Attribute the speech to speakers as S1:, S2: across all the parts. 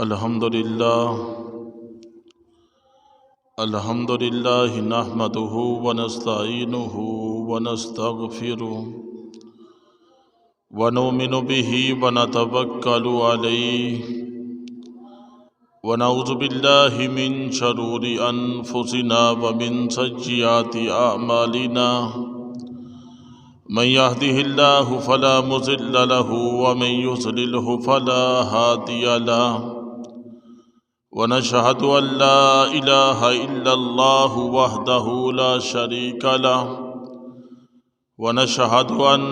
S1: الحمد لله نحمده ونستعينه ونستغفره ونؤمن به ونتوكل عليه ونعوذ بالله من شرور أنفسنا ومن سيئات أعمالنا من يهده الله فلا مضل له ومن يضلله فلا هادي له ونشهد أن لا إله إلا الله وحده لا شريك له ونشهد أن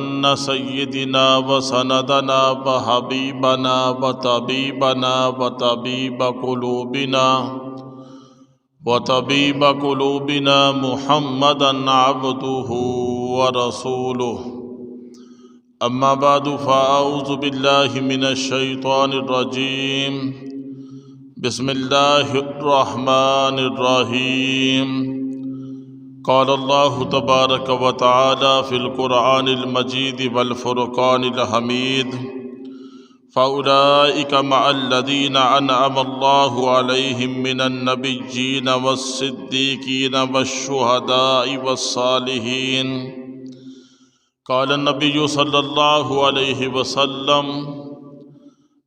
S1: سيدنا وسندنا وحبيبنا وطبيب قلوبنا محمدا عبده ورسوله. أما بعد فأعوذ بالله من الشيطان الرجيم. بسم الله الرحمن الرحيم. قال الله تبارك وتعالى في القرآن المجيد والفرقان الحميد: فأولئك مع الذين أنعم الله عليهم من النبيين والصديقين والشهداء والصالحين. قال النبي صلى الله عليه وسلم: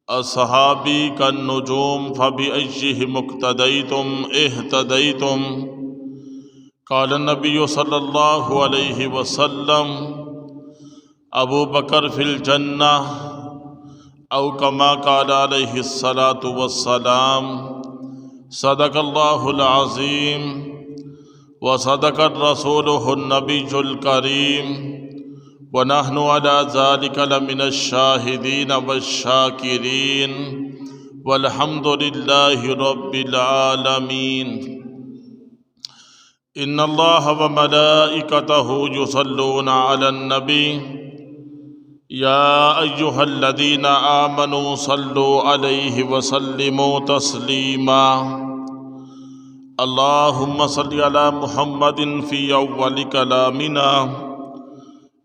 S1: اصحابی کالنجوم فبأیہم اقتدیتم اہتدیتم. قال النبی صلی اللہ علیہ وسلم: ابو بکر فی الجنہ او کما قال علیہ الصلاۃ والسلام. صدق اللہ العظیم وصدق الرسول النبی الکریم ونحن على ذلك لمن الشاهدين والشاكرين والحمد لله رب العالمين. إن الله وملائكته يصلون على النبي يا أيها الذين آمنوا صلوا عليه وسلموا تسليما. اللهم صل على محمد في أول كلامنا،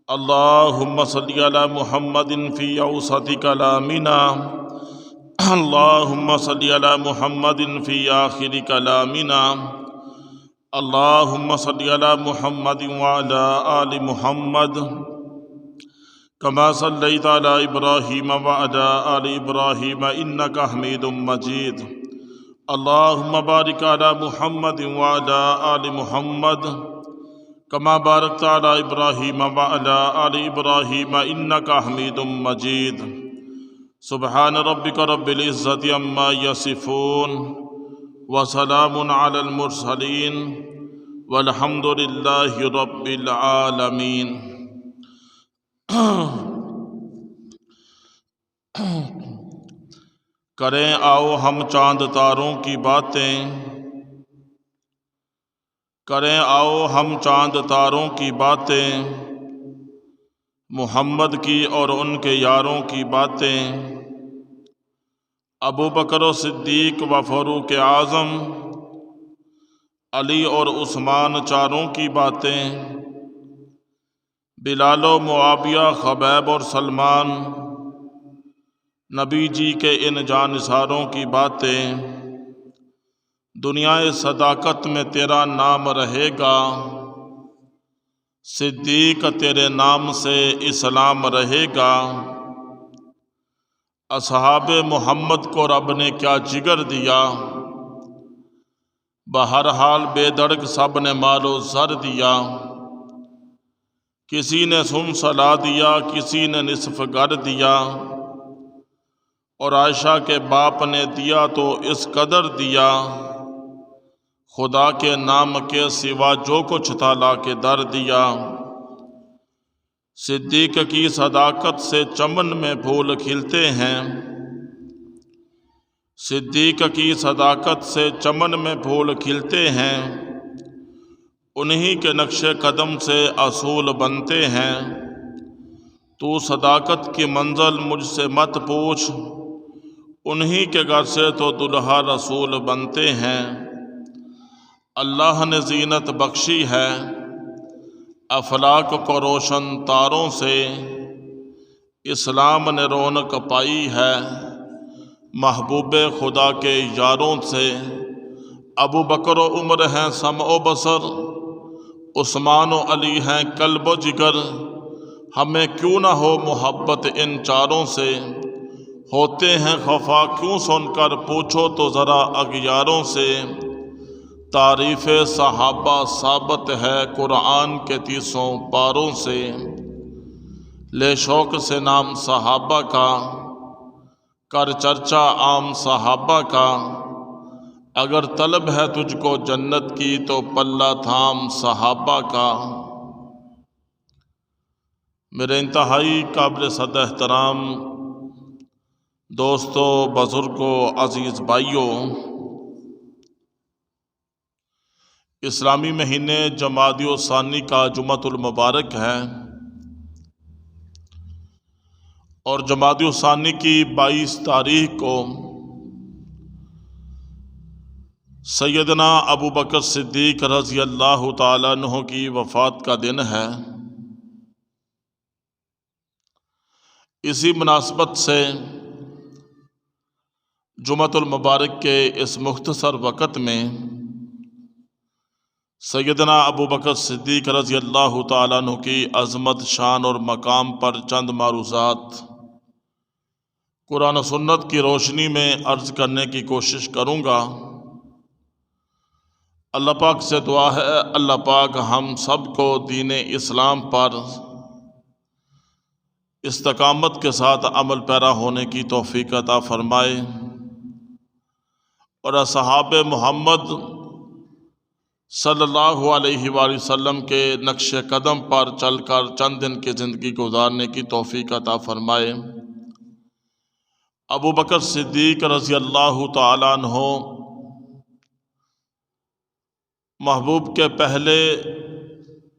S1: اللهم صل على محمد في أوسط كلامنا، اللهم صل على محمد في آخر كلامنا، اللهم صل على محمد وعلى آل محمد كما صليت على إبراهيم وعلى آل إبراهيم إنك حميد مجيد. اللهم بارك على محمد وعلى آل محمد كما باركت على إبراهيم وعلى آل إبراهيم إنك حميد مجيد. سبحان ربك رب العزة عما يصفون وسلام على المرسلين والحمد لله رب العالمين. کریں آؤ ہم چاند تاروں کی باتیں، کریں آؤ ہم چاند تاروں کی باتیں، محمد کی اور ان کے یاروں کی باتیں، ابو بکر و صدیق و فاروق اعظم، علی اور عثمان چاروں کی باتیں، بلال و معاویہ، خبیب اور سلمان، نبی جی کے ان جانثاروں کی باتیں. دنیا صداقت میں تیرا نام رہے گا، صدیق تیرے نام سے اسلام رہے گا. اصحاب محمد کو رب نے کیا جگر دیا، بہرحال بے دڑک سب نے مال و زر دیا. کسی نے سن سلا دیا، کسی نے نصف گر دیا، اور عائشہ کے باپ نے دیا تو اس قدر دیا، خدا کے نام کے سوا جو کچھ تھا لا کے در دیا. صدیق کی صداقت سے چمن میں پھول کھلتے ہیں، صدیق کی صداقت سے چمن میں پھول کھلتے ہیں، انہی کے نقش قدم سے اصول بنتے ہیں. تو صداقت کی منزل مجھ سے مت پوچھ، انہی کے گھر سے تو دلہا رسول بنتے ہیں. اللہ نے زینت بخشی ہے افلاک کو روشن تاروں سے، اسلام نے رونق پائی ہے محبوب خدا کے یاروں سے ابو بکر و عمر ہیں سمع و بصر، عثمان و علی ہیں قلب و جگر، ہمیں کیوں نہ ہو محبت ان چاروں سے، ہوتے ہیں خفا کیوں سن کر پوچھو تو ذرا اغیاروں سے، تعریف صحابہ ثابت ہے قرآن کے 30 پاروں سے، لے شوق سے نام صحابہ کا، کر چرچا عام صحابہ کا، اگر طلب ہے تجھ کو جنت کی تو پلہ تھام صحابہ کا۔ میرے انتہائی قابل صد احترام دوستو، بزرگوں، عزیز بھائیوں، اسلامی مہینے جمادی الثانی کا جمعۃ المبارک ہے، اور جمادی الثانی کی 22 تاریخ کو سیدنا ابو بکر صدیق رضی اللہ تعالیٰ عنہ کی وفات کا دن ہے۔ اسی مناسبت سے جمعۃ المبارک کے اس مختصر وقت میں سیدنا ابو بکر صدیق رضی اللہ تعالیٰ عنہ کی عظمت، شان اور مقام پر چند معروضات قرآن و سنت کی روشنی میں عرض کرنے کی کوشش کروں گا۔ اللہ پاک سے دعا ہے اللہ پاک ہم سب کو دین اسلام پر استقامت کے ساتھ عمل پیرا ہونے کی توفیق عطا فرمائے، اور اصحاب محمد صلی اللہ علیہ وآلہ وسلم کے نقش قدم پر چل کر چند دن کی زندگی گزارنے کی توفیق عطا فرمائے۔ ابو بکر صدیق رضی اللہ تعالیٰ عنہ محبوب کے پہلے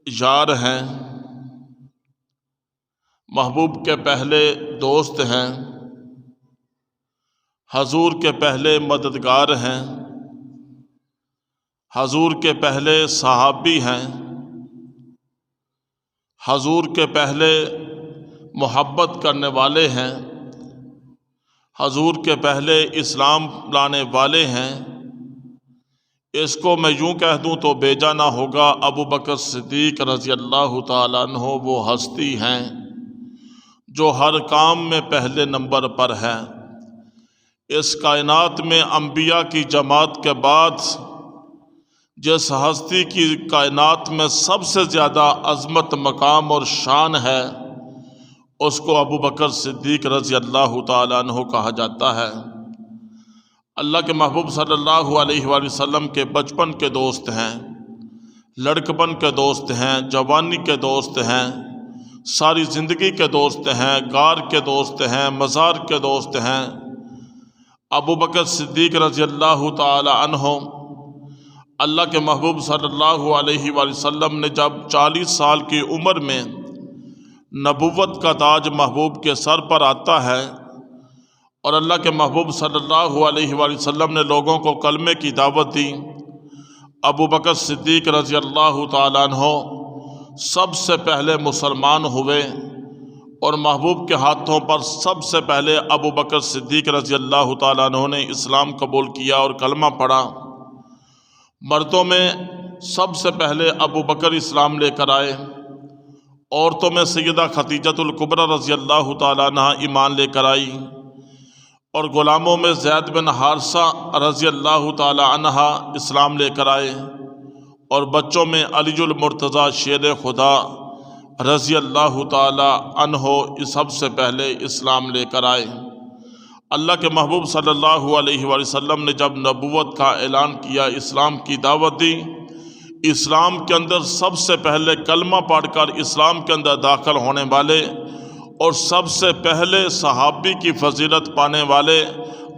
S1: یار ہیں، محبوب کے پہلے دوست ہیں، حضور کے پہلے مددگار ہیں، حضور کے پہلے صحابی ہیں، حضور کے پہلے محبت کرنے والے ہیں، حضور کے پہلے اسلام لانے والے ہیں۔ اس کو میں یوں کہہ دوں تو بیجا نہ ہوگا، ابو بکر صدیق رضی اللہ تعالیٰ عنہ وہ ہستی ہیں جو ہر کام میں پہلے نمبر پر ہے۔ اس کائنات میں انبیاء کی جماعت کے بعد جس ہستی کی کائنات میں سب سے زیادہ عظمت، مقام اور شان ہے، اس کو ابو بکر صدیق رضی اللہ تعالیٰ عنہ کہا جاتا ہے۔ اللہ کے محبوب صلی اللہ علیہ وآلہ وسلم کے بچپن کے دوست ہیں، لڑکپن کے دوست ہیں، جوانی کے دوست ہیں، ساری زندگی کے دوست ہیں، غار کے دوست ہیں، مزار کے دوست ہیں۔ ابو بکر صدیق رضی اللہ تعالی عنہ اللہ کے محبوب صلی اللہ علیہ وآلہ وسلم نے جب 40 سال کی عمر میں نبوت کا تاج محبوب کے سر پر آتا ہے، اور اللہ کے محبوب صلی اللہ علیہ وآلہ وسلم نے لوگوں کو کلمے کی دعوت دی، ابو بکر صدیق رضی اللہ تعالیٰ عنہ سب سے پہلے مسلمان ہوئے، اور محبوب کے ہاتھوں پر سب سے پہلے ابو بکر صدیق رضی اللہ تعالیٰ عنہ نے اسلام قبول کیا اور کلمہ پڑھا۔ مردوں میں سب سے پہلے ابو بکر اسلام لے کر آئے، عورتوں میں سیدہ خدیجۃ الکبریٰ رضی اللہ تعالیٰ عنہ ایمان لے کر آئی، اور غلاموں میں زید بن حارثہ رضی اللہ تعالی عنہ اسلام لے کر آئے، اور بچوں میں علی المرتضیٰ شیر خدا رضی اللہ تعالی عنہ سب سے پہلے اسلام لے کر آئے۔ اللہ کے محبوب صلی اللہ علیہ وآلہ وسلم نے جب نبوت کا اعلان کیا، اسلام کی دعوت دی، اسلام کے اندر سب سے پہلے کلمہ پڑھ کر اسلام کے اندر داخل ہونے والے اور سب سے پہلے صحابی کی فضیلت پانے والے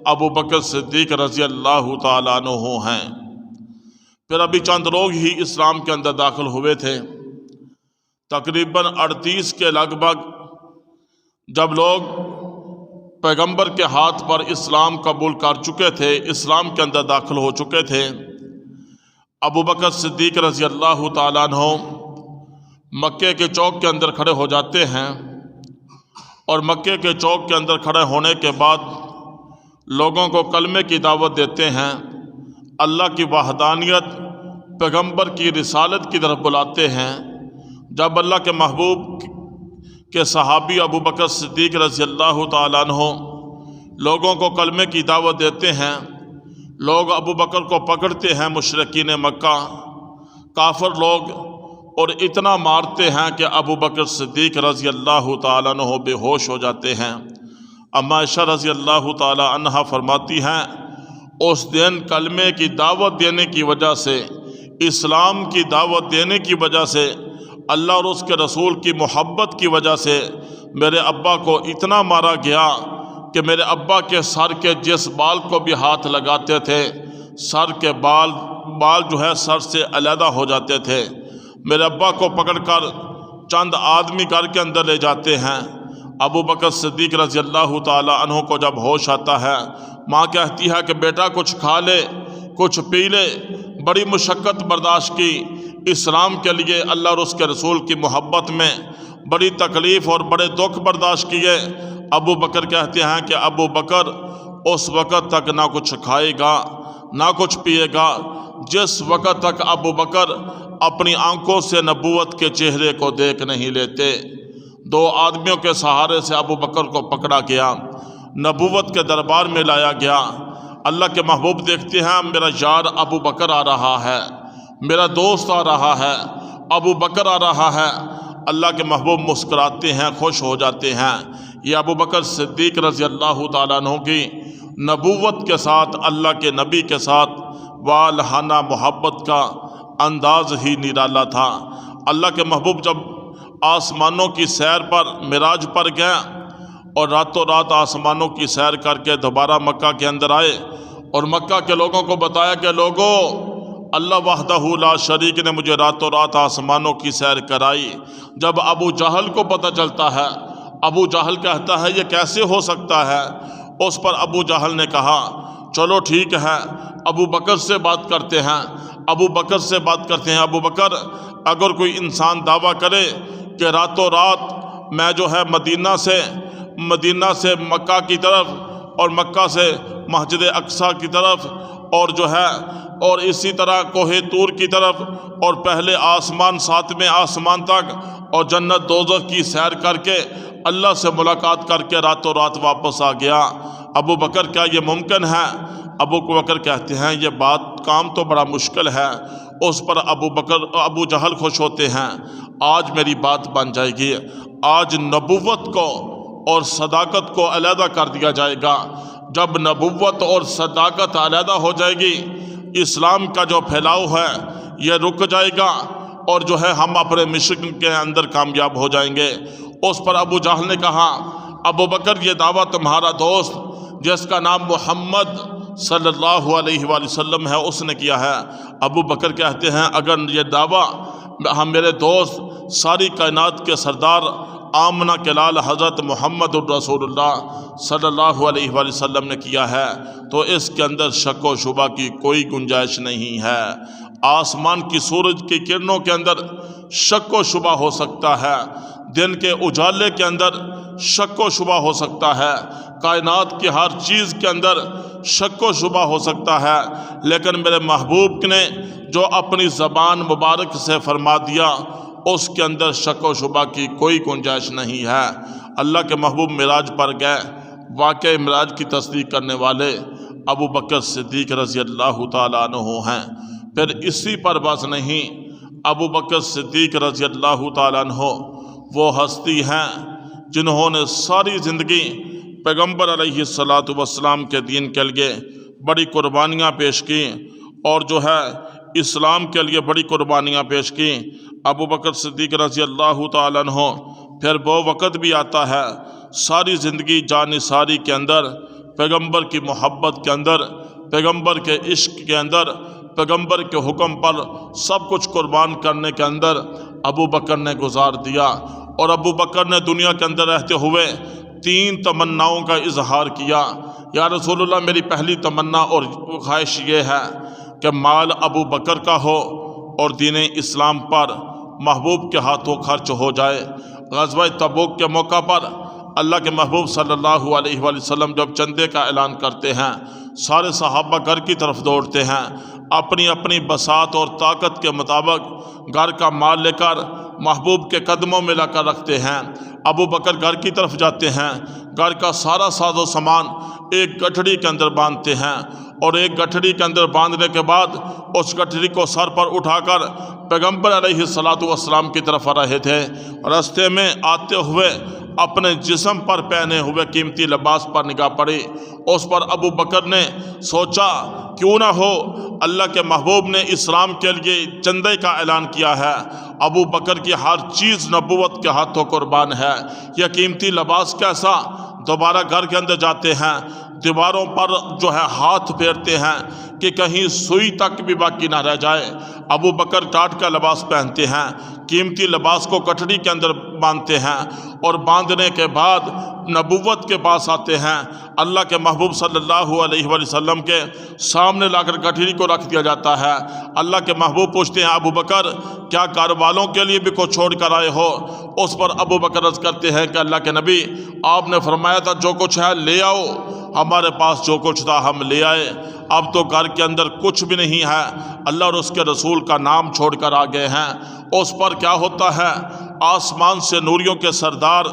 S1: ابو بکر صدیق رضی اللہ تعالیٰ عنہ ہیں۔ پھر ابھی چند لوگ ہی اسلام کے اندر داخل ہوئے تھے، تقریباً 38 کے لگ بھگ جب لوگ پیغمبر کے ہاتھ پر اسلام قبول کر چکے تھے، اسلام کے اندر داخل ہو چکے تھے، ابو بکر صدیق رضی اللہ تعالیٰ عنہ مکے کے چوک کے اندر کھڑے ہو جاتے ہیں، اور مکے کے چوک کے اندر کھڑے ہونے کے بعد لوگوں کو کلمے کی دعوت دیتے ہیں، اللہ کی وحدانیت، پیغمبر کی رسالت کی طرف بلاتے ہیں۔ جب اللہ کے محبوب کے صحابی ابو بکر صدیق رضی اللہ تعالیٰ عنہ لوگوں کو کلمے کی دعوت دیتے ہیں، لوگ ابو بکر کو پکڑتے ہیں، مشرکین مکہ کافر لوگ، اور اتنا مارتے ہیں کہ ابو بکر صدیق رضی اللہ تعالیٰ عنہ بے ہوش ہو جاتے ہیں۔ اما عائشہ رضی اللہ تعالیٰ عنہا فرماتی ہیں، اس دن کلمے کی دعوت دینے کی وجہ سے، اسلام کی دعوت دینے کی وجہ سے، اللہ اور اس کے رسول کی محبت کی وجہ سے میرے ابا کو اتنا مارا گیا کہ میرے ابا کے سر کے جس بال کو بھی ہاتھ لگاتے تھے، سر کے بال جو ہے سر سے علیحدہ ہو جاتے تھے۔ میرے ابا کو پکڑ کر چند آدمی گھر کے اندر لے جاتے ہیں۔ ابو بکر صدیق رضی اللہ تعالیٰ عنہ کو جب ہوش آتا ہے، ماں کہتی ہے کہ بیٹا کچھ کھا لے، کچھ پی لے۔ بڑی مشقت برداشت کی اسلام کے لیے، اللہ اور اس کے رسول کی محبت میں بڑی تکلیف اور بڑے دکھ برداشت کیے۔ ابو بکر کہتے ہیں کہ ابو بکر اس وقت تک نہ کچھ کھائے گا نہ کچھ پیے گا جس وقت تک ابو بکر اپنی آنکھوں سے نبوت کے چہرے کو دیکھ نہیں لیتے۔ دو آدمیوں کے سہارے سے ابو بکر کو پکڑا گیا، نبوت کے دربار میں لایا گیا۔ اللہ کے محبوب دیکھتے ہیں میرا یار ابو بکر آ رہا ہے، میرا دوست آ رہا ہے، ابو بکر آ رہا ہے۔ اللہ کے محبوب مسکراتے ہیں، خوش ہو جاتے ہیں۔ یہ ابو بکر صدیق رضی اللہ تعالیٰ عنہ کی نبوت کے ساتھ، اللہ کے نبی کے ساتھ والہانہ محبت کا انداز ہی نرالا تھا۔ اللہ کے محبوب جب آسمانوں کی سیر پر معراج پر گئے اور راتوں رات آسمانوں کی سیر کر کے دوبارہ مکہ کے اندر آئے اور مکہ کے لوگوں کو بتایا کہ لوگوں، اللہ وحدہ لا شریک نے مجھے راتوں رات آسمانوں کی سیر کرائی۔ جب ابو جہل کو پتہ چلتا ہے، ابو جہل کہتا ہے یہ کیسے ہو سکتا ہے؟ اس پر ابو جہل نے کہا چلو ٹھیک ہے، ابو بکر سے بات کرتے ہیں، ابو بکر سے بات کرتے ہیں۔ ابو بکر، اگر کوئی انسان دعویٰ کرے کہ راتوں رات میں جو ہے مدینہ سے مکہ کی طرف اور مکہ سے مسجد اقصیٰ کی طرف اور جو ہے اور اسی طرح کوہ طور کی طرف اور پہلے آسمان ساتویں آسمان تک اور جنت دوزخ کی سیر کر کے اللہ سے ملاقات کر کے راتوں رات واپس آ گیا، ابو بکر کیا یہ ممکن ہے؟ ابو بکر کہتے ہیں یہ کام تو بڑا مشکل ہے۔ اس پر ابو جہل خوش ہوتے ہیں، آج میری بات بن جائے گی، آج نبوت کو اور صداقت کو علیحدہ کر دیا جائے گا۔ جب نبوت اور صداقت علیحدہ ہو جائے گی، اسلام کا جو پھیلاؤ ہے یہ رک جائے گا اور جو ہے ہم اپنے مشن کے اندر کامیاب ہو جائیں گے۔ اس پر ابو جہل نے کہا ابو بکر یہ دعویٰ تمہارا دوست جس کا نام محمد صلی اللہ علیہ وآلہ وسلم ہے اس نے کیا ہے۔ ابو بکر کہتے ہیں اگر یہ دعویٰ ہم میرے دوست ساری کائنات کے سردار آمنہ کے لال حضرت محمد الرسول اللہ صلی اللہ علیہ وآلہ وسلم نے کیا ہے تو اس کے اندر شک و شبہ کی کوئی گنجائش نہیں ہے۔ آسمان کی سورج کی کرنوں کے اندر شک و شبہ ہو سکتا ہے، دن کے اجالے کے اندر شک و شبہ ہو سکتا ہے، کائنات کی ہر چیز کے اندر شک و شبہ ہو سکتا ہے، لیکن میرے محبوب نے جو اپنی زبان مبارک سے فرما دیا اس کے اندر شک و شبہ کی کوئی گنجائش نہیں ہے۔ اللہ کے محبوب معراج پر گئے، واقعہ معراج کی تصدیق کرنے والے ابو بکر صدیق رضی اللہ تعالیٰ عنہ ہیں۔ پھر اسی پر بس نہیں، ابو بکر صدیق رضی اللہ تعالیٰ عنہ وہ ہستی ہیں جنہوں نے ساری زندگی پیغمبر علیہ السلام کے دین کے لیے بڑی قربانیاں پیش کی اور جو ہے اسلام کے لیے بڑی قربانیاں پیش کی۔ ابو بکر صدیق رضی اللہ تعالیٰ عنہ پھر وہ وقت بھی آتا ہے ساری زندگی جانثاری کے اندر، پیغمبر کی محبت کے اندر، پیغمبر کے عشق کے اندر، پیغمبر کے حکم پر سب کچھ قربان کرنے کے اندر ابو بکر نے گزار دیا۔ اور ابو بکر نے دنیا کے اندر رہتے ہوئے 3 تمناؤں کا اظہار کیا۔ یا رسول اللہ میری پہلی تمنا اور خواہش یہ ہے کہ مال ابو بکر کا ہو اور دین اسلام پر محبوب کے ہاتھوں خرچ ہو جائے۔ غزوہ تبوک کے موقع پر اللہ کے محبوب صلی اللہ علیہ وآلہ وسلم جب چندے کا اعلان کرتے ہیں سارے صحابہ گھر کی طرف دوڑتے ہیں، اپنی اپنی بساط اور طاقت کے مطابق گھر کا مال لے کر محبوب کے قدموں میں لا کر رکھتے ہیں۔ ابو بکر گھر کی طرف جاتے ہیں، گھر کا سارا ساز و سامان ایک گٹھڑی کے اندر باندھتے ہیں، اور ایک گٹھڑی کے اندر باندھنے کے بعد اس گٹھڑی کو سر پر اٹھا کر پیغمبر علیہ السلام کی طرف آ رہے تھے۔ راستے میں آتے ہوئے اپنے جسم پر پہنے ہوئے قیمتی لباس پر نگاہ پڑی، اس پر ابو بکر نے سوچا کیوں نہ ہو اللہ کے محبوب نے اسلام کے لیے چندے کا اعلان کیا ہے، ابو بکر کی ہر چیز نبوت کے ہاتھوں قربان ہے، یہ قیمتی لباس کیسا؟ دوبارہ گھر کے اندر جاتے ہیں، دیواروں پر ہاتھ پھیرتے ہیں کہ کہیں سوئی تک بھی باقی نہ رہ جائے۔ ابو بکر ٹاٹ کا لباس پہنتے ہیں، قیمتی لباس کو گٹھڑی کے اندر باندھتے ہیں، اور باندھنے کے بعد نبوت کے پاس آتے ہیں۔ اللہ کے محبوب صلی اللہ علیہ وآلہ وسلم کے سامنے لا کر گٹھڑی کو رکھ دیا جاتا ہے۔ اللہ کے محبوب پوچھتے ہیں ابو بکر کیا گھر والوں کے لیے بھی کچھ چھوڑ کر آئے ہو؟ اس پر ابو بکر عرض کرتے ہیں کہ اللہ کے نبی آپ نے فرمایا تھا جو کچھ ہے لے آؤ، ہمارے پاس جو کچھ تھا ہم لے آئے، اب تو گھر کے اندر کچھ بھی نہیں ہے، اللہ اور اس کے رسول کا نام چھوڑ کر آ گئے ہیں۔ اس پر کیا ہوتا ہے؟ آسمان سے نوریوں کے سردار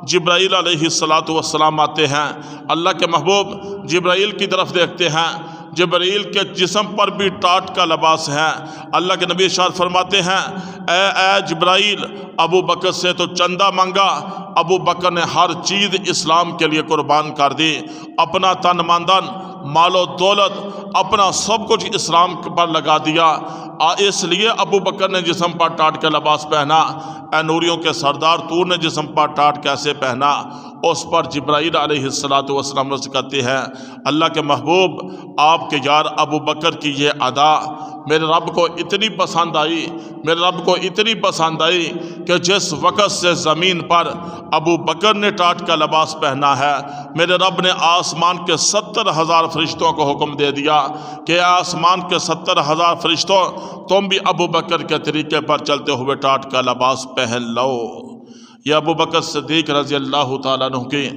S1: جبرائیل علیہ السلام آتے ہیں، اللہ کے محبوب جبرائیل کی طرف دیکھتے ہیں، جبرائیل کے جسم پر بھی ٹاٹ کا لباس ہے۔ اللہ کے نبی ارشاد فرماتے ہیں اے جبرائیل ابو بکر سے تو چندہ مانگا، ابو بکر نے ہر چیز اسلام کے لیے قربان کر دی، اپنا تن ماندن مال و دولت اپنا سب کچھ اسلام پر لگا دیا، اس لیے ابو بکر نے جسم پر ٹاٹ کا لباس پہنا۔ اے نوریوں کے سردار تو نے جسم پر ٹاٹ کیسے پہنا؟ اس پر جبرائیل علیہ السلام رضا کہتے ہیں اللہ کے محبوب آپ کے یار ابو بکر کی یہ ادا میرے رب کو اتنی پسند آئی، میرے رب کو اتنی پسند آئی کہ جس وقت سے زمین پر ابو بکر نے ٹاٹ کا لباس پہنا ہے، میرے رب نے آسمان کے 70,000 فرشتوں کو حکم دے دیا کہ آسمان کے 70,000 فرشتوں تم بھی ابو بکر کے طریقے پر چلتے ہوئے ٹاٹ کا لباس پہن لو۔ یہ ابو بکر صدیق رضی اللہ تعالیٰ عنہ کی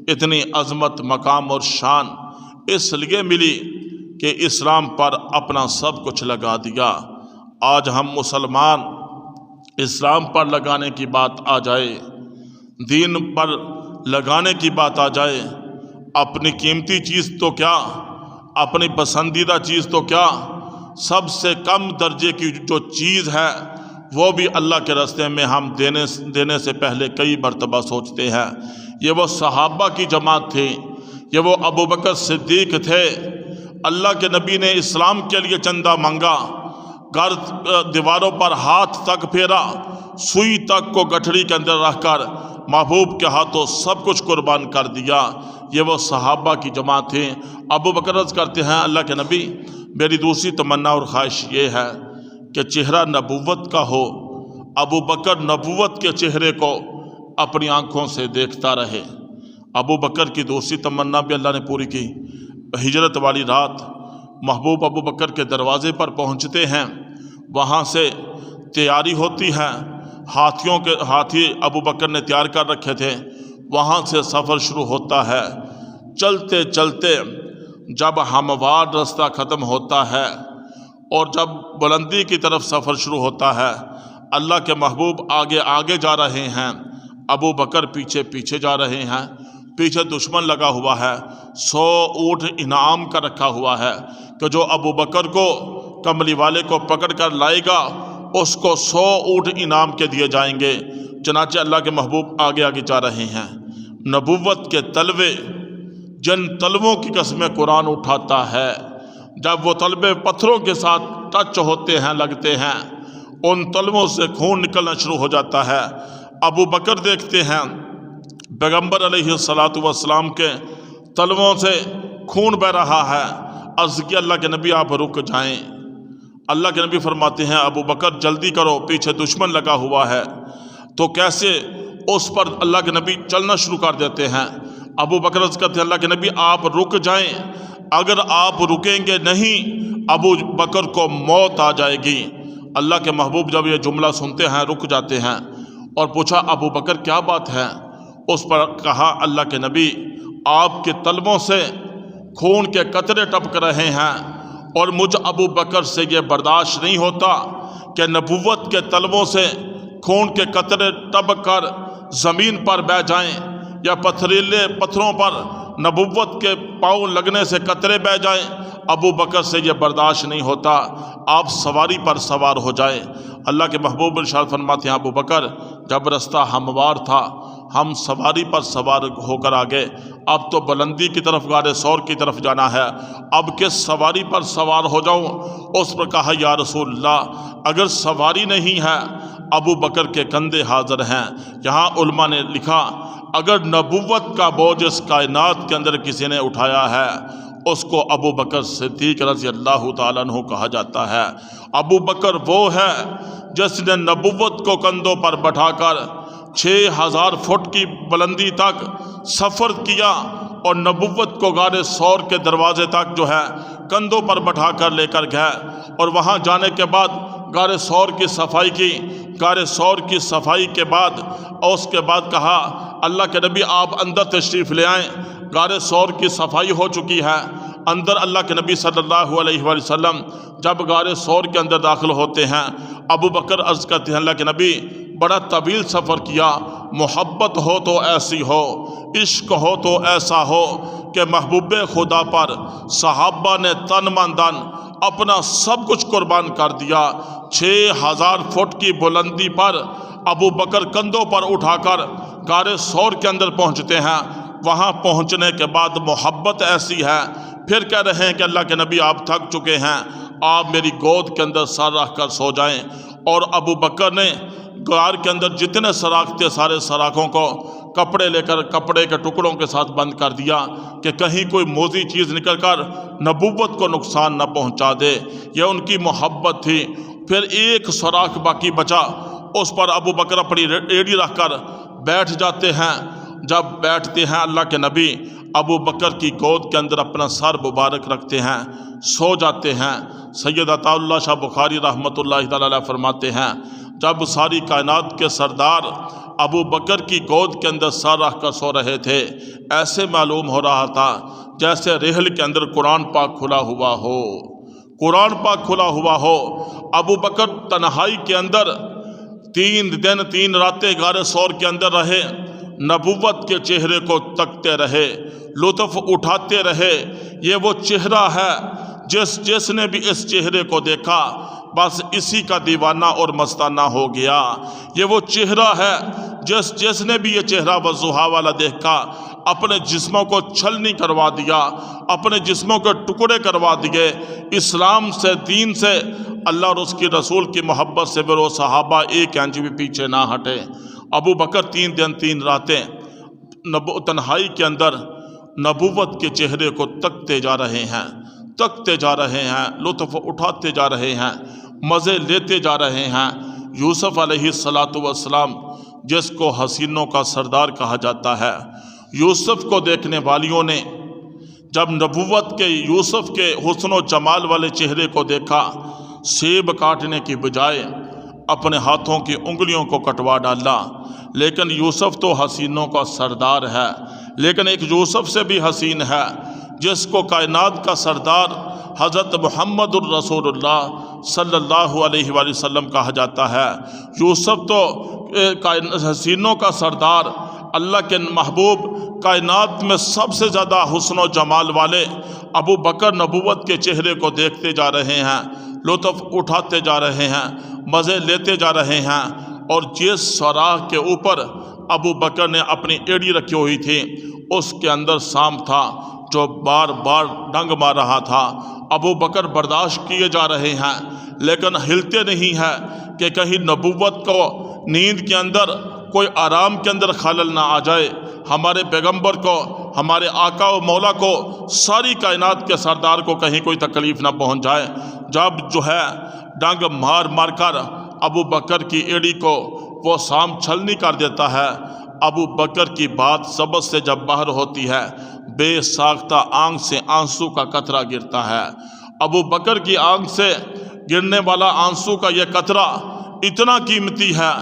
S1: اتنی عظمت مقام اور شان اس لیے ملی کہ اسلام پر اپنا سب کچھ لگا دیا۔ آج ہم مسلمان اسلام پر لگانے کی بات آ جائے، دین پر لگانے کی بات آ جائے، اپنی قیمتی چیز تو کیا، اپنی پسندیدہ چیز تو کیا، سب سے کم درجے کی جو چیز ہے وہ بھی اللہ کے راستے میں ہم دینے سے پہلے کئی مرتبہ سوچتے ہیں۔ یہ وہ صحابہ کی جماعت تھی، یہ وہ ابو بکر صدیق تھے، اللہ کے نبی نے اسلام کے لیے چندہ مانگا، گھر دیواروں پر ہاتھ تک پھیرا، سوئی تک کو گٹھڑی کے اندر رکھ کر محبوب کے ہاتھوں سب کچھ قربان کر دیا۔ یہ وہ صحابہ کی جماعت تھی۔ ابو بکر عرض کرتے ہیں اللہ کے نبی میری دوسری تمنا اور خواہش یہ ہے کہ چہرہ نبوت کا ہو، ابو بکر نبوت کے چہرے کو اپنی آنکھوں سے دیکھتا رہے۔ ابو بکر کی دوسری تمنا بھی اللہ نے پوری کی۔ ہجرت والی رات محبوب ابو بکر کے دروازے پر پہنچتے ہیں، وہاں سے تیاری ہوتی ہے، ہاتھی ابو بکر نے تیار کر رکھے تھے، وہاں سے سفر شروع ہوتا ہے۔ چلتے چلتے جب ہموار رستہ ختم ہوتا ہے اور جب بلندی کی طرف سفر شروع ہوتا ہے، اللہ کے محبوب آگے آگے جا رہے ہیں، ابو بکر پیچھے پیچھے جا رہے ہیں، پیچھے دشمن لگا ہوا ہے، 100 اونٹ انعام کا رکھا ہوا ہے کہ جو ابو بکر کو کملی والے کو پکڑ کر لائے گا اس کو 100 اونٹ انعام کے دیے جائیں گے۔ چنانچہ اللہ کے محبوب آگے آگے جا رہے ہیں۔ نبوت کے تلوے، جن تلووں کی قسمیں قرآن اٹھاتا ہے، جب وہ تلوے پتھروں کے ساتھ ٹچ ہوتے ہیں، لگتے ہیں، ان تلووں سے خون نکلنا شروع ہو جاتا ہے۔ ابو بکر دیکھتے ہیں پیغمبر علیہ السلام کے تلووں سے خون بہہ رہا ہے، عرض کیا اللہ کے نبی آپ رک جائیں۔ اللہ کے نبی فرماتے ہیں ابو بکر جلدی کرو، پیچھے دشمن لگا ہوا ہے۔ تو کیسے اس پر اللہ کے نبی چلنا شروع کر دیتے ہیں۔ ابو بکر عرض کرتے ہیں اللہ کے نبی آپ رک جائیں، اگر آپ رکیں گے نہیں ابو بکر کو موت آ جائے گی۔ اللہ کے محبوب جب یہ جملہ سنتے ہیں رک جاتے ہیں اور پوچھا ابو بکر کیا بات ہے؟ اس پر کہا اللہ کے نبی آپ کے تلووں سے خون کے قطرے ٹپک رہے ہیں اور مجھ ابو بکر سے یہ برداشت نہیں ہوتا کہ نبوت کے تلووں سے خون کے قطرے ٹپک کر زمین پر بہہ جائیں یا پتھریلے پتھروں پر نبوت کے پاؤں لگنے سے قطرے بہہ جائیں۔ ابو بکر سے یہ برداشت نہیں ہوتا، آپ سواری پر سوار ہو جائیں۔ اللہ کے محبوب ارشاد فرماتے ہیں ابو بکر جب رستہ ہموار تھا ہم سواری پر سوار ہو کر آگے، اب تو بلندی کی طرف غار ثور کی طرف جانا ہے، اب کس سواری پر سوار ہو جاؤں؟ اس پر کہا یا رسول اللہ اگر سواری نہیں ہے ابو بکر کے کندھے حاضر ہیں۔ یہاں علماء نے لکھا اگر نبوت کا بوجھ اس کائنات کے اندر کسی نے اٹھایا ہے اس کو ابو بکر صدیق رضی اللہ تعالیٰ عنہ کہا جاتا ہے۔ ابو بکر وہ ہے جس نے نبوت کو کندھوں پر بٹھا کر 6000 فٹ کی بلندی تک سفر کیا اور نبوت کو غار ثور کے دروازے تک جو ہے کندھوں پر بٹھا کر لے کر گئے، اور وہاں جانے کے بعد غار ثور کی صفائی کی۔ غار ثور کی صفائی کے بعد اور اس کے بعد کہا اللہ کے نبی آپ اندر تشریف لے آئیں۔ غار ثور کی صفائی ہو چکی ہے، اندر اللہ کے نبی صلی اللہ علیہ وآلہ وسلم جب غار ثور کے اندر داخل ہوتے ہیں ابو بکر عرض کرتے ہیں اللہ کے نبی بڑا طویل سفر کیا، محبت ہو تو ایسی ہو، عشق ہو تو ایسا ہو کہ محبوب خدا پر صحابہ نے تن من دن اپنا سب کچھ قربان کر دیا۔ 6000 فٹ کی بلندی پر ابو بکر کندھوں پر اٹھا کر غار ثور کے اندر پہنچتے ہیں۔ وہاں پہنچنے کے بعد محبت ایسی ہے، پھر کہہ رہے ہیں کہ اللہ کے نبی آپ تھک چکے ہیں، آپ میری گود کے اندر سر رکھ کر سو جائیں۔ اور ابو بکر نے غار کے اندر جتنے سراخ تھے سارے سراخوں کو کپڑے لے کر کپڑے کے ٹکڑوں کے ساتھ بند کر دیا کہ کہیں کوئی موذی چیز نکل کر نبوت کو نقصان نہ پہنچا دے، یہ ان کی محبت تھی۔ پھر ایک سوراخ باقی بچا، اس پر ابو بکر اپنی ایڑی رکھ کر بیٹھ جاتے ہیں۔ جب بیٹھتے ہیں اللہ کے نبی ابو بکر کی گود کے اندر اپنا سر مبارک رکھتے ہیں، سو جاتے ہیں۔ سید عطا اللہ شاہ بخاری رحمۃ اللہ تعالی علیہ فرماتے ہیں جب ساری کائنات کے سردار ابو بکر کی گود کے اندر سر رکھ کر سو رہے تھے، ایسے معلوم ہو رہا تھا جیسے رحل کے اندر قرآن پاک کھلا ہوا ہو، قرآن پاک کھلا ہوا ہو۔ ابو بکر تنہائی کے اندر 3 دن 3 راتیں غار ثور کے اندر رہے، نبوت کے چہرے کو تکتے رہے، لطف اٹھاتے رہے۔ یہ وہ چہرہ ہے جس نے بھی اس چہرے کو دیکھا بس اسی کا دیوانہ اور مستانہ ہو گیا۔ یہ وہ چہرہ ہے جس نے بھی یہ چہرہ وضحا والا دیکھا اپنے جسموں کو چھلنی کروا دیا، اپنے جسموں کو ٹکڑے کروا دیے۔ اسلام سے، دین سے، اللہ اور اس کی رسول کی محبت سے وہ صحابہ ایک انچ بھی پیچھے نہ ہٹے۔ ابو بکر 3 دن 3 راتیں تنہائی کے اندر نبوت کے چہرے کو تکتے جا رہے ہیں، تکتے جا رہے ہیں، لطف اٹھاتے جا رہے ہیں، مزے لیتے جا رہے ہیں۔ یوسف علیہ السلام جس کو حسینوں کا سردار کہا جاتا ہے، یوسف کو دیکھنے والیوں نے جب نبوت کے یوسف کے حسن و جمال والے چہرے کو دیکھا، سیب کاٹنے کی بجائے اپنے ہاتھوں کی انگلیوں کو کٹوا ڈالا۔ لیکن یوسف تو حسینوں کا سردار ہے، لیکن ایک یوسف سے بھی حسین ہے جس کو کائنات کا سردار حضرت محمد الرسول اللہ صلی اللہ علیہ وآلہ وسلم کہا جاتا ہے۔ یوسف تو حسینوں کا سردار، اللہ کے محبوب، کائنات میں سب سے زیادہ حسن و جمال والے ابو بکر نبوت کے چہرے کو دیکھتے جا رہے ہیں، لطف اٹھاتے جا رہے ہیں، مزے لیتے جا رہے ہیں۔ اور جس سوراخ کے اوپر ابو بکر نے اپنی ایڑی رکھی ہوئی تھی اس کے اندر سانپ تھا جو بار بار ڈنگ مار رہا تھا۔ ابو بکر برداشت کیے جا رہے ہیں لیکن ہلتے نہیں ہیں کہ کہیں نبوت کو نیند کے اندر کوئی آرام کے اندر خلل نہ آ جائے، ہمارے پیغمبر کو، ہمارے آقا و مولا کو، ساری کائنات کے سردار کو کہیں کوئی تکلیف نہ پہنچ جائے۔ جب جو ہے ڈنگ مار مار کر ابو بکر کی ایڑی کو وہ سانپ چھلنی کر دیتا ہے، ابو بکر کی بات زبط سے جب باہر ہوتی ہے بے ساختہ آنکھ سے آنسو کا قطرہ گرتا ہے۔ ابو بکر کی آنکھ سے گرنے والا آنسو کا یہ قطرہ اتنا قیمتی ہے،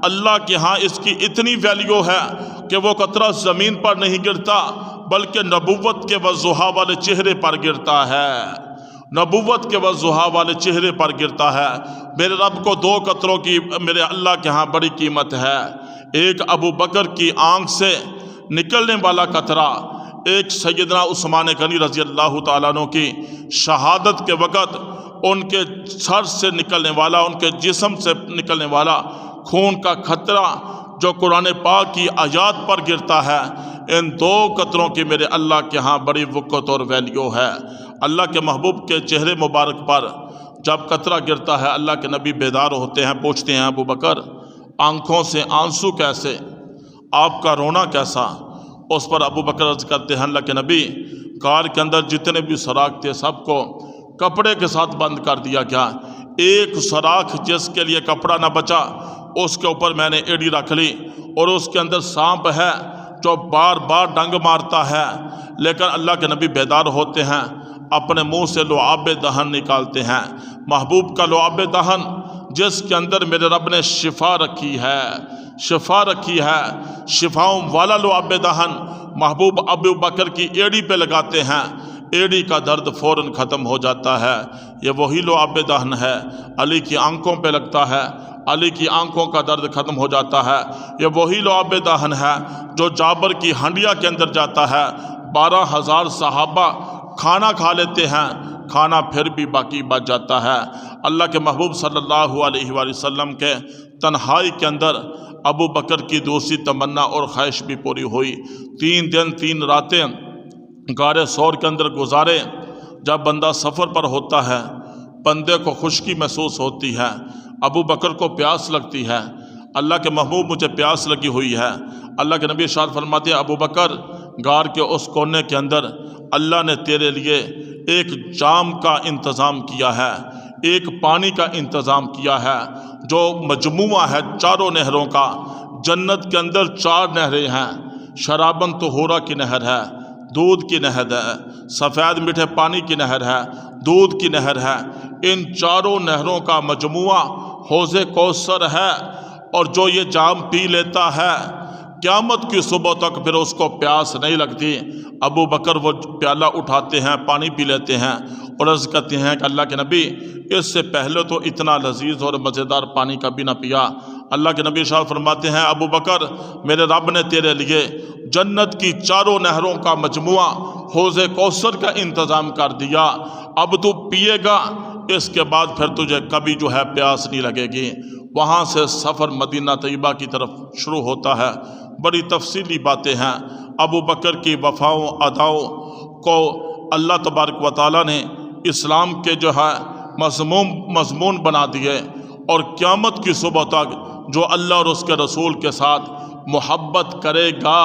S1: اللہ کے ہاں اس کی اتنی ویلیو ہے کہ وہ قطرہ زمین پر نہیں گرتا بلکہ نبوت کے وضحا والے چہرے پر گرتا ہے، نبوت کے وضحا والے چہرے پر گرتا ہے۔ میرے رب کو دو قطروں کی میرے اللہ کے ہاں بڑی قیمت ہے، ایک ابو بکر کی آنکھ سے نکلنے والا قطرہ، ایک سیدنا عثمان غنی رضی اللہ تعالیٰ عنہ کی شہادت کے وقت ان کے سر سے نکلنے والا، ان کے جسم سے نکلنے والا خون کا قطرہ جو قرآن پاک کی آیات پر گرتا ہے۔ ان دو قطروں کی میرے اللہ کے ہاں بڑی وقت اور ویلیو ہے۔ اللہ کے محبوب کے چہرے مبارک پر جب قطرہ گرتا ہے، اللہ کے نبی بیدار ہوتے ہیں، پوچھتے ہیں ابو بکر آنکھوں سے آنسو کیسے، آپ کا رونا کیسا؟ اس پر ابو بکر عرض کرتے ہیں اللہ کے نبی کار کے اندر جتنے بھی سوراخ تھے سب کو کپڑے کے ساتھ بند کر دیا گیا، ایک سوراخ جس کے لیے کپڑا نہ بچا اس کے اوپر میں نے ایڑی رکھ لی، اور اس کے اندر سانپ ہے جو بار بار ڈنگ مارتا ہے، لیکن اللہ کے نبی بیدار ہوتے ہیں، اپنے منہ سے لعاب دہن نکالتے ہیں، محبوب کا لعاب دہن جس کے اندر میرے رب نے شفا رکھی ہے، شفا رکھی ہے، شفاؤں والا لعاب دہن محبوب ابو بکر کی ایڑی پہ لگاتے ہیں، ایڑی کا درد فوراً ختم ہو جاتا ہے۔ یہ وہی لعاب دہن ہے، علی کی آنکھوں پہ لگتا ہے، علی کی آنکھوں کا درد ختم ہو جاتا ہے۔ یہ وہی لعاب دہن ہے جو جابر کی ہنڈیا کے اندر جاتا ہے، 12,000 صحابہ کھانا کھا لیتے ہیں، کھانا پھر بھی باقی بچ جاتا ہے۔ اللہ کے محبوب صلی اللہ علیہ وآلہ وسلم کے تنہائی کے اندر ابو بکر کی دوسری تمنا اور خواہش بھی پوری ہوئی۔ 3 دن 3 راتیں غار ثور کے اندر گزارے۔ جب بندہ سفر پر ہوتا ہے بندے کو خشکی محسوس ہوتی ہے، ابو بکر کو پیاس لگتی ہے، اللہ کے محبوب مجھے پیاس لگی ہوئی ہے۔ اللہ کے نبی ارشاد فرماتے ہیں ابو بکر غار کے اس کونے کے اندر اللہ نے تیرے لیے ایک جام کا انتظام کیا ہے، ایک پانی کا انتظام کیا ہے جو مجموعہ ہے چاروں نہروں کا۔ جنت کے اندر 4 نہریں ہیں، شرابن طہورا کی نہر ہے، دودھ کی نہر ہے، سفید میٹھے پانی کی نہر ہے، دودھ کی نہر ہے۔ ان چاروں نہروں کا مجموعہ حوض کوثر ہے، اور جو یہ جام پی لیتا ہے قیامت کی صبح تک پھر اس کو پیاس نہیں لگتی۔ ابو بکر وہ پیالہ اٹھاتے ہیں، پانی پی لیتے ہیں اور عرض کرتے ہیں کہ اللہ کے نبی اس سے پہلے تو اتنا لذیذ اور مزیدار پانی کبھی نہ پیا۔ اللہ کے نبی ارشاد فرماتے ہیں ابو بکر میرے رب نے تیرے لیے جنت کی 4 نہروں کا مجموعہ حوض کوثر کا انتظام کر دیا، اب تو پیے گا، اس کے بعد پھر تجھے کبھی جو ہے پیاس نہیں لگے گی۔ وہاں سے سفر مدینہ طیبہ کی طرف شروع ہوتا ہے۔ بڑی تفصیلی باتیں ہیں، ابو بکر کی وفاؤں اداؤں کو اللہ تبارک و تعالیٰ نے اسلام کے جو ہے مضمون بنا دیے، اور قیامت کی صبح تک جو اللہ اور اس کے رسول کے ساتھ محبت کرے گا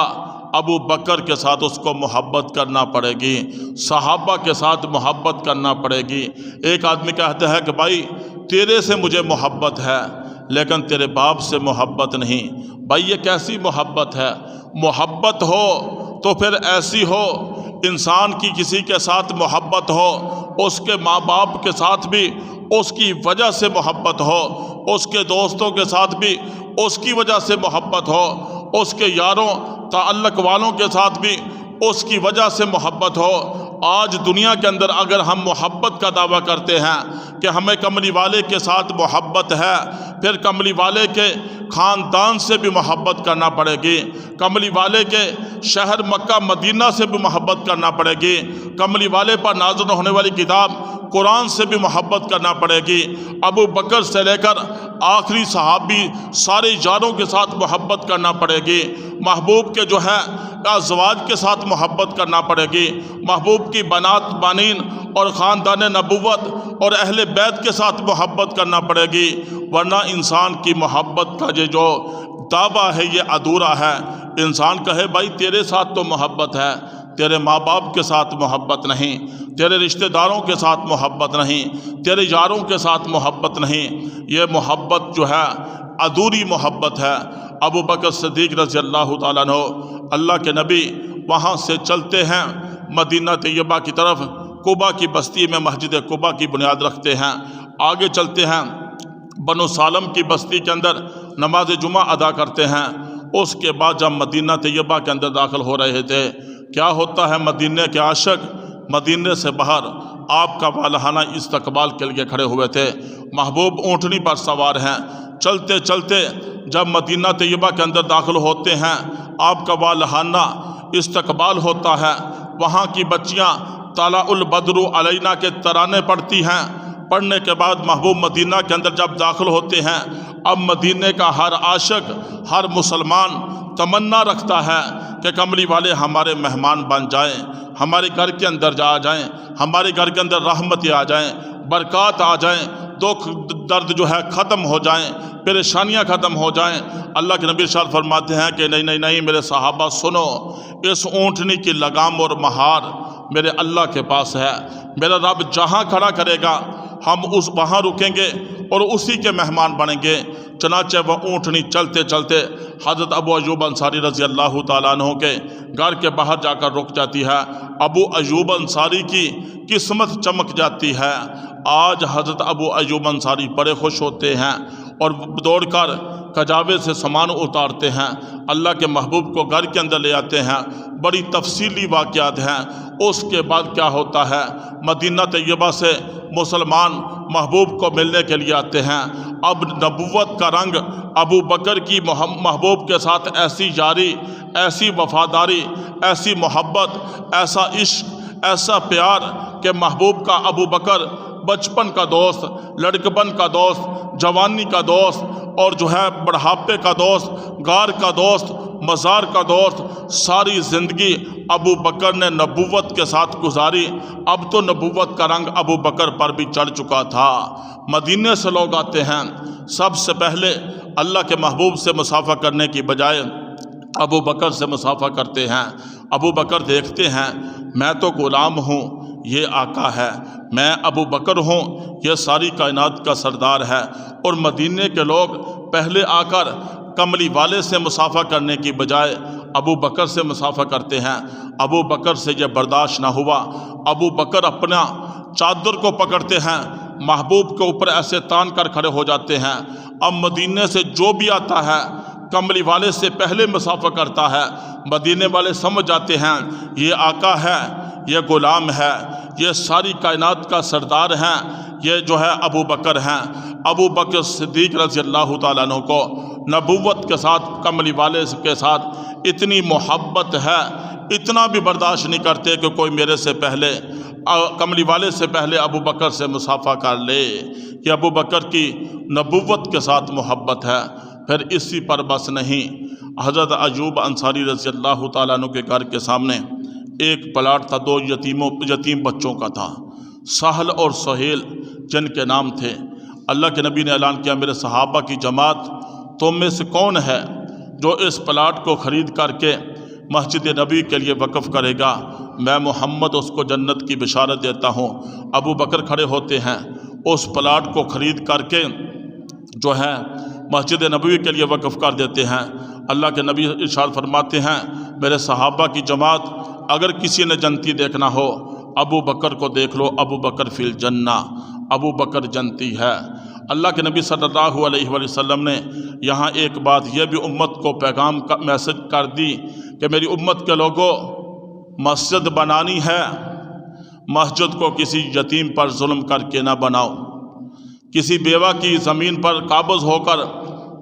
S1: ابو بکر کے ساتھ اس کو محبت کرنا پڑے گی، صحابہ کے ساتھ محبت کرنا پڑے گی۔ ایک آدمی کہتا ہے کہ بھائی تیرے سے مجھے محبت ہے لیکن تیرے باپ سے محبت نہیں۔ بھائی یہ کیسی محبت ہے؟ محبت ہو تو پھر ایسی ہو، انسان کی کسی کے ساتھ محبت ہو، اس کے ماں باپ کے ساتھ بھی اس کی وجہ سے محبت ہو، اس کے دوستوں کے ساتھ بھی اس کی وجہ سے محبت ہو، اس کے یاروں تعلق والوں کے ساتھ بھی اس کی وجہ سے محبت ہو۔ آج دنیا کے اندر اگر ہم محبت کا دعویٰ کرتے ہیں کہ ہمیں کملی والے کے ساتھ محبت ہے، پھر کملی والے کے خاندان سے بھی محبت کرنا پڑے گی، کملی والے کے شہر مکہ مدینہ سے بھی محبت کرنا پڑے گی، کملی والے پر نازل ہونے والی کتاب قرآن سے بھی محبت کرنا پڑے گی۔ ابو بکر سے لے کر آخری صحابی سارے یاروں کے ساتھ محبت کرنا پڑے گی، محبوب کے جو ہے ازواج کے ساتھ محبت کرنا پڑے گی، محبوب کی بنات بانین اور خاندان نبوت اور اہل بیت کے ساتھ محبت کرنا پڑے گی، ورنہ انسان کی محبت کا یہ جو دعویٰ ہے یہ ادھورا ہے۔ انسان کہے بھائی تیرے ساتھ تو محبت ہے، تیرے ماں باپ کے ساتھ محبت نہیں، تیرے رشتہ داروں کے ساتھ محبت نہیں، تیرے یاروں کے ساتھ محبت نہیں، یہ محبت جو ہے ادھوری محبت ہے۔ ابو بکر صدیق رضی اللہ تعالیٰ عنہ اللہ کے نبی وہاں سے چلتے ہیں مدینہ طیبہ کی طرف، قبا کی بستی میں مسجد قبا کی بنیاد رکھتے ہیں، آگے چلتے ہیں بنو سالم کی بستی کے اندر نماز جمعہ ادا کرتے ہیں، اس کے بعد جب مدینہ طیبہ کے اندر داخل ہو رہے تھے، کیا ہوتا ہے مدینہ کے عاشق مدینہ سے باہر آپ کا والہانہ استقبال کے لیے کھڑے ہوئے تھے۔ محبوب اونٹنی پر سوار ہیں، چلتے چلتے جب مدینہ طیبہ کے اندر داخل ہوتے ہیں، آپ کا والہانہ استقبال ہوتا ہے۔ وہاں کی بچیاں طلع البدر علینا کے ترانے پڑھتی ہیں۔ پڑھنے کے بعد محبوب مدینہ کے اندر جب داخل ہوتے ہیں، اب مدینہ کا ہر عاشق، ہر مسلمان تمنا رکھتا ہے کہ کملی والے ہمارے مہمان بن جائیں، ہمارے گھر کے اندر آ جائیں، ہمارے گھر کے اندر رحمتیں آ جائیں، برکات آ جائیں، دکھ درد جو ہے ختم ہو جائیں، پریشانیاں ختم ہو جائیں۔ اللہ کے نبی ارشاد فرماتے ہیں کہ نہیں نہیں نہیں میرے صحابہ سنو، اس اونٹنی کی لگام اور مہار میرے اللہ کے پاس ہے۔ میرا رب جہاں کھڑا کرے گا ہم وہاں رکیں گے اور اسی کے مہمان بنیں گے۔ چنانچہ وہ اونٹنی چلتے چلتے حضرت ابو ایوب انصاری رضی اللہ تعالیٰ عنہ کے گھر کے باہر جا کر رک جاتی ہے۔ ابو ایوب انصاری کی قسمت چمک جاتی ہے۔ آج حضرت ابو ایوب انصاری بڑے خوش ہوتے ہیں اور دوڑ کر کجاوے سے سامان اتارتے ہیں، اللہ کے محبوب کو گھر کے اندر لے آتے ہیں۔ بڑی تفصیلی واقعات ہیں۔ اس کے بعد کیا ہوتا ہے، مدینہ طیبہ سے مسلمان محبوب کو ملنے کے لیے آتے ہیں۔ اب نبوت کا رنگ ابو بکر کی محبوب کے ساتھ ایسی یاری، ایسی وفاداری، ایسی محبت، ایسا عشق، ایسا پیار کہ محبوب کا ابو بکر بچپن کا دوست، لڑکپن کا دوست، جوانی کا دوست اور جو ہے بڑھاپے کا دوست، غار کا دوست، مزار کا دوست، ساری زندگی ابو بکر نے نبوت کے ساتھ گزاری۔ اب تو نبوت کا رنگ ابو بکر پر بھی چڑھ چکا تھا۔ مدینے سے لوگ آتے ہیں، سب سے پہلے اللہ کے محبوب سے مصافحہ کرنے کی بجائے ابو بکر سے مصافحہ کرتے ہیں۔ ابو بکر دیکھتے ہیں میں تو غلام ہوں، یہ آقا ہے، میں ابو بکر ہوں، یہ ساری کائنات کا سردار ہے، اور مدینے کے لوگ پہلے آ کر کملی والے سے مصافحہ کرنے کی بجائے ابو بکر سے مصافحہ کرتے ہیں۔ ابو بکر سے یہ برداشت نہ ہوا، ابو بکر اپنا چادر کو پکڑتے ہیں، محبوب کے اوپر ایسے تان کر کھڑے ہو جاتے ہیں۔ اب مدینے سے جو بھی آتا ہے کملی والے سے پہلے مصافحہ کرتا ہے۔ مدینے والے سمجھ جاتے ہیں یہ آقا ہے، یہ غلام ہے، یہ ساری کائنات کا سردار ہیں، یہ جو ہے ابو بکر ہیں۔ ابو بکر صدیق رضی اللہ تعالیٰ عنہ کو نبوت کے ساتھ، کملی والے کے ساتھ اتنی محبت ہے، اتنا بھی برداشت نہیں کرتے کہ کوئی میرے سے پہلے، کملی والے سے پہلے ابو بکر سے مصافحہ کر لے۔ یہ ابو بکر کی نبوت کے ساتھ محبت ہے۔ پھر اسی پر بس نہیں، حضرت ایوب انصاری رضی اللہ تعالیٰ عنہ کے گھر کے سامنے ایک پلاٹ تھا، دو یتیم بچوں کا تھا، سہل اور سہیل جن کے نام تھے۔ اللہ کے نبی نے اعلان کیا میرے صحابہ کی جماعت تم میں سے کون ہے جو اس پلاٹ کو خرید کر کے مسجد نبی کے لیے وقف کرے گا، میں محمد اس کو جنت کی بشارت دیتا ہوں۔ ابو بکر کھڑے ہوتے ہیں، اس پلاٹ کو خرید کر کے جو ہے مسجد نبوی کے لیے وقف کر دیتے ہیں۔ اللہ کے نبی ارشاد فرماتے ہیں میرے صحابہ کی جماعت اگر کسی نے جنتی دیکھنا ہو ابو بکر کو دیکھ لو، ابو بکر فی الجنہ، ابو بکر جنتی ہے۔ اللہ کے نبی صلی اللہ علیہ وسلم نے یہاں ایک بات یہ بھی امت کو پیغام کا میسج کر دی کہ میری امت کے لوگوں، مسجد بنانی ہے، مسجد کو کسی یتیم پر ظلم کر کے نہ بناؤ، کسی بیوہ کی زمین پر قابض ہو کر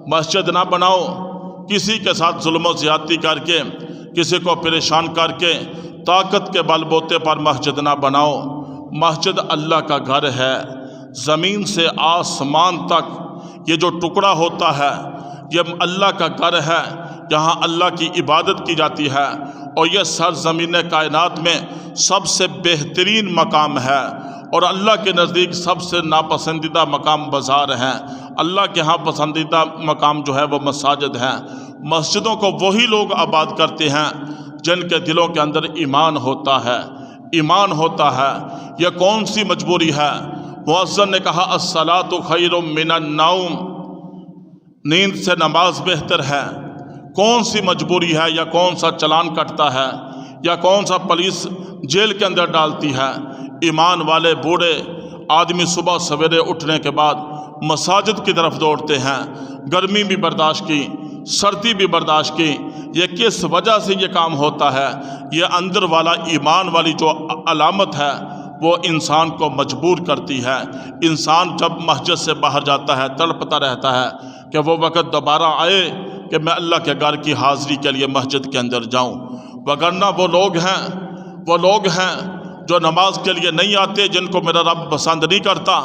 S1: مسجد نہ بناؤ، کسی کے ساتھ ظلم و زیادتی کر کے، کسی کو پریشان کر کے، طاقت کے بل بوتے پر مسجد نہ بناؤ۔ مسجد اللہ کا گھر ہے، زمین سے آسمان تک یہ جو ٹکڑا ہوتا ہے یہ اللہ کا گھر ہے، جہاں اللہ کی عبادت کی جاتی ہے، اور یہ سرزمین کائنات میں سب سے بہترین مقام ہے، اور اللہ کے نزدیک سب سے ناپسندیدہ مقام بازار ہیں۔ اللہ کے ہاں پسندیدہ مقام جو ہے وہ مساجد ہیں۔ مسجدوں کو وہی لوگ آباد کرتے ہیں جن کے دلوں کے اندر ایمان ہوتا ہے، ایمان ہوتا ہے۔ یہ کون سی مجبوری ہے؟ مؤذن نے کہا الصلاۃ خیر من النوم، نیند سے نماز بہتر ہے۔ کون سی مجبوری ہے، یا کون سا چلان کٹتا ہے، یا کون سا پولیس جیل کے اندر ڈالتی ہے؟ ایمان والے بوڑھے آدمی صبح سویرے اٹھنے کے بعد مساجد کی طرف دوڑتے ہیں، گرمی بھی برداشت کی، سردی بھی برداشت کی۔ یہ کس وجہ سے یہ کام ہوتا ہے؟ یہ اندر والا ایمان والی جو علامت ہے وہ انسان کو مجبور کرتی ہے۔ انسان جب مسجد سے باہر جاتا ہے تڑپتا رہتا ہے کہ وہ وقت دوبارہ آئے کہ میں اللہ کے گھر کی حاضری کے لیے مسجد کے اندر جاؤں، وگرنہ وہ لوگ ہیں جو نماز کے لیے نہیں آتے، جن کو میرا رب پسند نہیں کرتا۔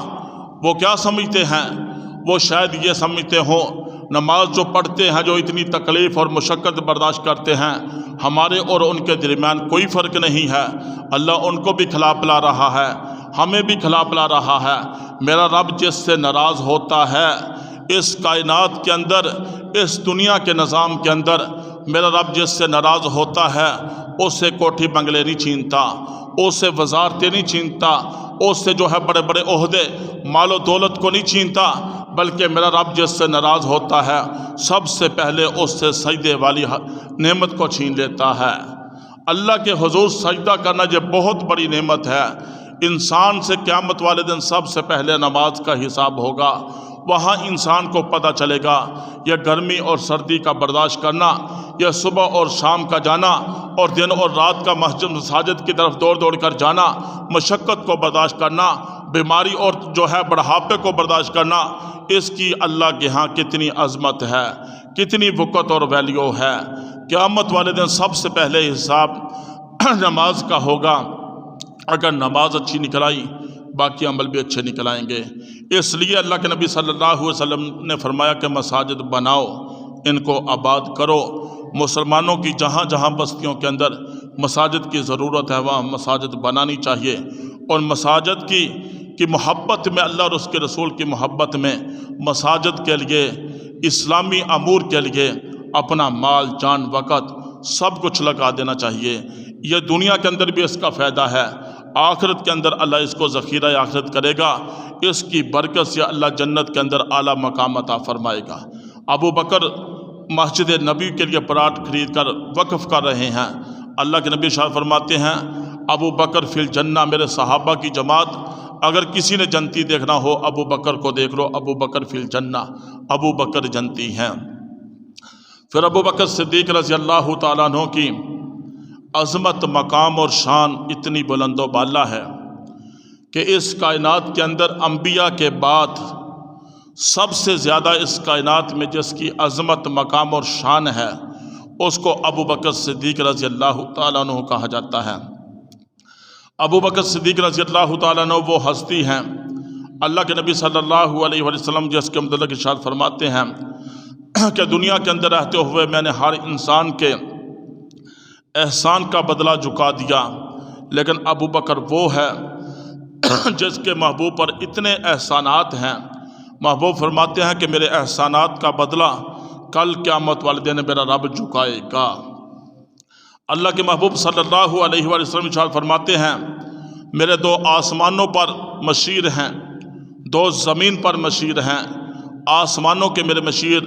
S1: وہ کیا سمجھتے ہیں؟ وہ شاید یہ سمجھتے ہوں نماز جو پڑھتے ہیں، جو اتنی تکلیف اور مشقت برداشت کرتے ہیں، ہمارے اور ان کے درمیان کوئی فرق نہیں ہے، اللہ ان کو بھی کھلا پلا رہا ہے، ہمیں بھی کھلا پلا رہا ہے۔ میرا رب جس سے ناراض ہوتا ہے اس کائنات کے اندر، اس دنیا کے نظام کے اندر، میرا رب جس سے ناراض ہوتا ہے اس سے کوٹھی بنگلے نہیں چھینتا، اس سے وزارتیں نہیں چھینتا، اس سے جو ہے بڑے بڑے عہدے مال و دولت کو نہیں چھینتا، بلکہ میرا رب جس سے ناراض ہوتا ہے سب سے پہلے اس سے سجدے والی نعمت کو چھین لیتا ہے۔ اللہ کے حضور سجدہ کرنا یہ بہت بڑی نعمت ہے۔ انسان سے قیامت والے دن سب سے پہلے نماز کا حساب ہوگا۔ وہاں انسان کو پتہ چلے گا یہ گرمی اور سردی کا برداشت کرنا، یہ صبح اور شام کا جانا اور دن اور رات کا مساجد کی طرف دوڑ کر جانا، مشقت کو برداشت کرنا، بیماری اور جو ہے بڑھاپے کو برداشت کرنا، اس کی اللہ کے ہاں کتنی عظمت ہے، کتنی وقت اور ویلیو ہے۔ قیامت والے دن سب سے پہلے حساب نماز کا ہوگا۔ اگر نماز اچھی نکل آئی باقی عمل بھی اچھے نکل آئیں گے۔ اس لیے اللہ کے نبی صلی اللہ علیہ وسلم نے فرمایا کہ مساجد بناؤ، ان کو آباد کرو۔ مسلمانوں کی جہاں جہاں بستیوں کے اندر مساجد کی ضرورت ہے وہاں مساجد بنانی چاہیے، اور مساجد کی محبت میں، اللہ اور اس کے رسول کی محبت میں مساجد کے لیے، اسلامی امور کے لیے اپنا مال، جان، وقت سب کچھ لگا دینا چاہیے۔ یہ دنیا کے اندر بھی اس کا فائدہ ہے، آخرت کے اندر اللہ اس کو ذخیرہ آخرت کرے گا، اس کی برکت سے اللہ جنت کے اندر اعلیٰ مقام عطا فرمائے گا۔ ابو بکر مسجد نبی کے لیے پلاٹ خرید کر وقف کر رہے ہیں۔ اللہ کے نبی شاہ فرماتے ہیں ابو بکر فی الجنہ، میرے صحابہ کی جماعت اگر کسی نے جنتی دیکھنا ہو ابو بکر کو دیکھ لو، ابو بکر فی الجنہ، ابو بکر جنتی ہیں۔ پھر ابو بکر صدیق رضی اللہ تعالیٰ عنہ کی عظمت، مقام اور شان اتنی بلند و بالا ہے کہ اس کائنات کے اندر انبیاء کے بعد سب سے زیادہ اس کائنات میں جس کی عظمت، مقام اور شان ہے اس کو ابو بکر صدیق رضی اللہ تعالیٰ عنہ کہا جاتا ہے۔ ابو بکر صدیق رضی اللہ تعالیٰ عنہ وہ ہستی ہیں، اللہ کے نبی صلی اللہ علیہ وسلم جس کے متعلق ارشاد فرماتے ہیں کہ دنیا کے اندر رہتے ہوئے میں نے ہر انسان کے احسان کا بدلہ چکا دیا، لیکن ابو بکر وہ ہے جس کے محبوب پر اتنے احسانات ہیں، محبوب فرماتے ہیں کہ میرے احسانات کا بدلہ کل قیامت والے دن میرا رب چکائے گا۔ اللہ کے محبوب صلی اللہ علیہ وسلم ارشاد فرماتے ہیں میرے 2 آسمانوں پر مشیر ہیں، 2 زمین پر مشیر ہیں۔ آسمانوں کے میرے مشیر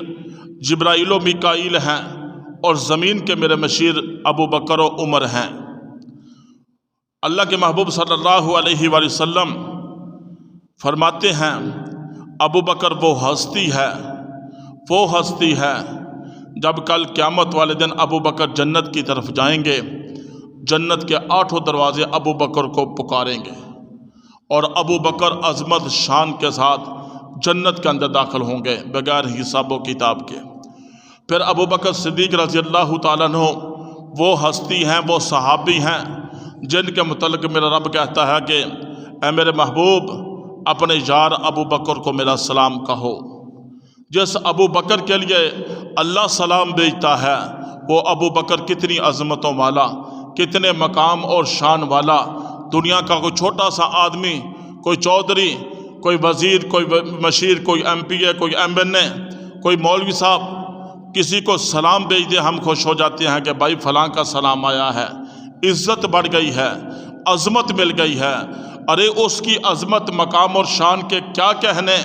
S1: جبرائیل و میکائیل ہیں، اور زمین کے میرے مشیر ابو بکر و عمر ہیں۔ اللہ کے محبوب صلی اللہ علیہ وسلم فرماتے ہیں ابو بکر وہ ہستی ہے جب کل قیامت والے دن ابو بکر جنت کی طرف جائیں گے، جنت کے 8 دروازے ابو بکر کو پکاریں گے، اور ابو بکر عظمت شان کے ساتھ جنت کے اندر داخل ہوں گے بغیر حساب و کتاب کے۔ پھر ابو بکر صدیق رضی اللہ تعالیٰ عنہ وہ ہستی ہیں، وہ صحابی ہیں جن کے متعلق میرا رب کہتا ہے کہ اے میرے محبوب اپنے یار ابو بکر کو میرا سلام کہو۔ جس ابو بکر کے لیے اللہ سلام بھیجتا ہے وہ ابو بکر کتنی عظمتوں والا، کتنے مقام اور شان والا، دنیا کا کوئی چھوٹا سا آدمی، کوئی چودھری، کوئی وزیر، کوئی مشیر، کوئی ایم پی اے، کوئی ایم این اے، کوئی مولوی صاحب کسی کو سلام بھیج دے ہم خوش ہو جاتے ہیں کہ بھائی فلاں کا سلام آیا ہے، عزت بڑھ گئی ہے، عظمت مل گئی ہے۔ ارے اس کی عظمت، مقام اور شان کے کیا کہنے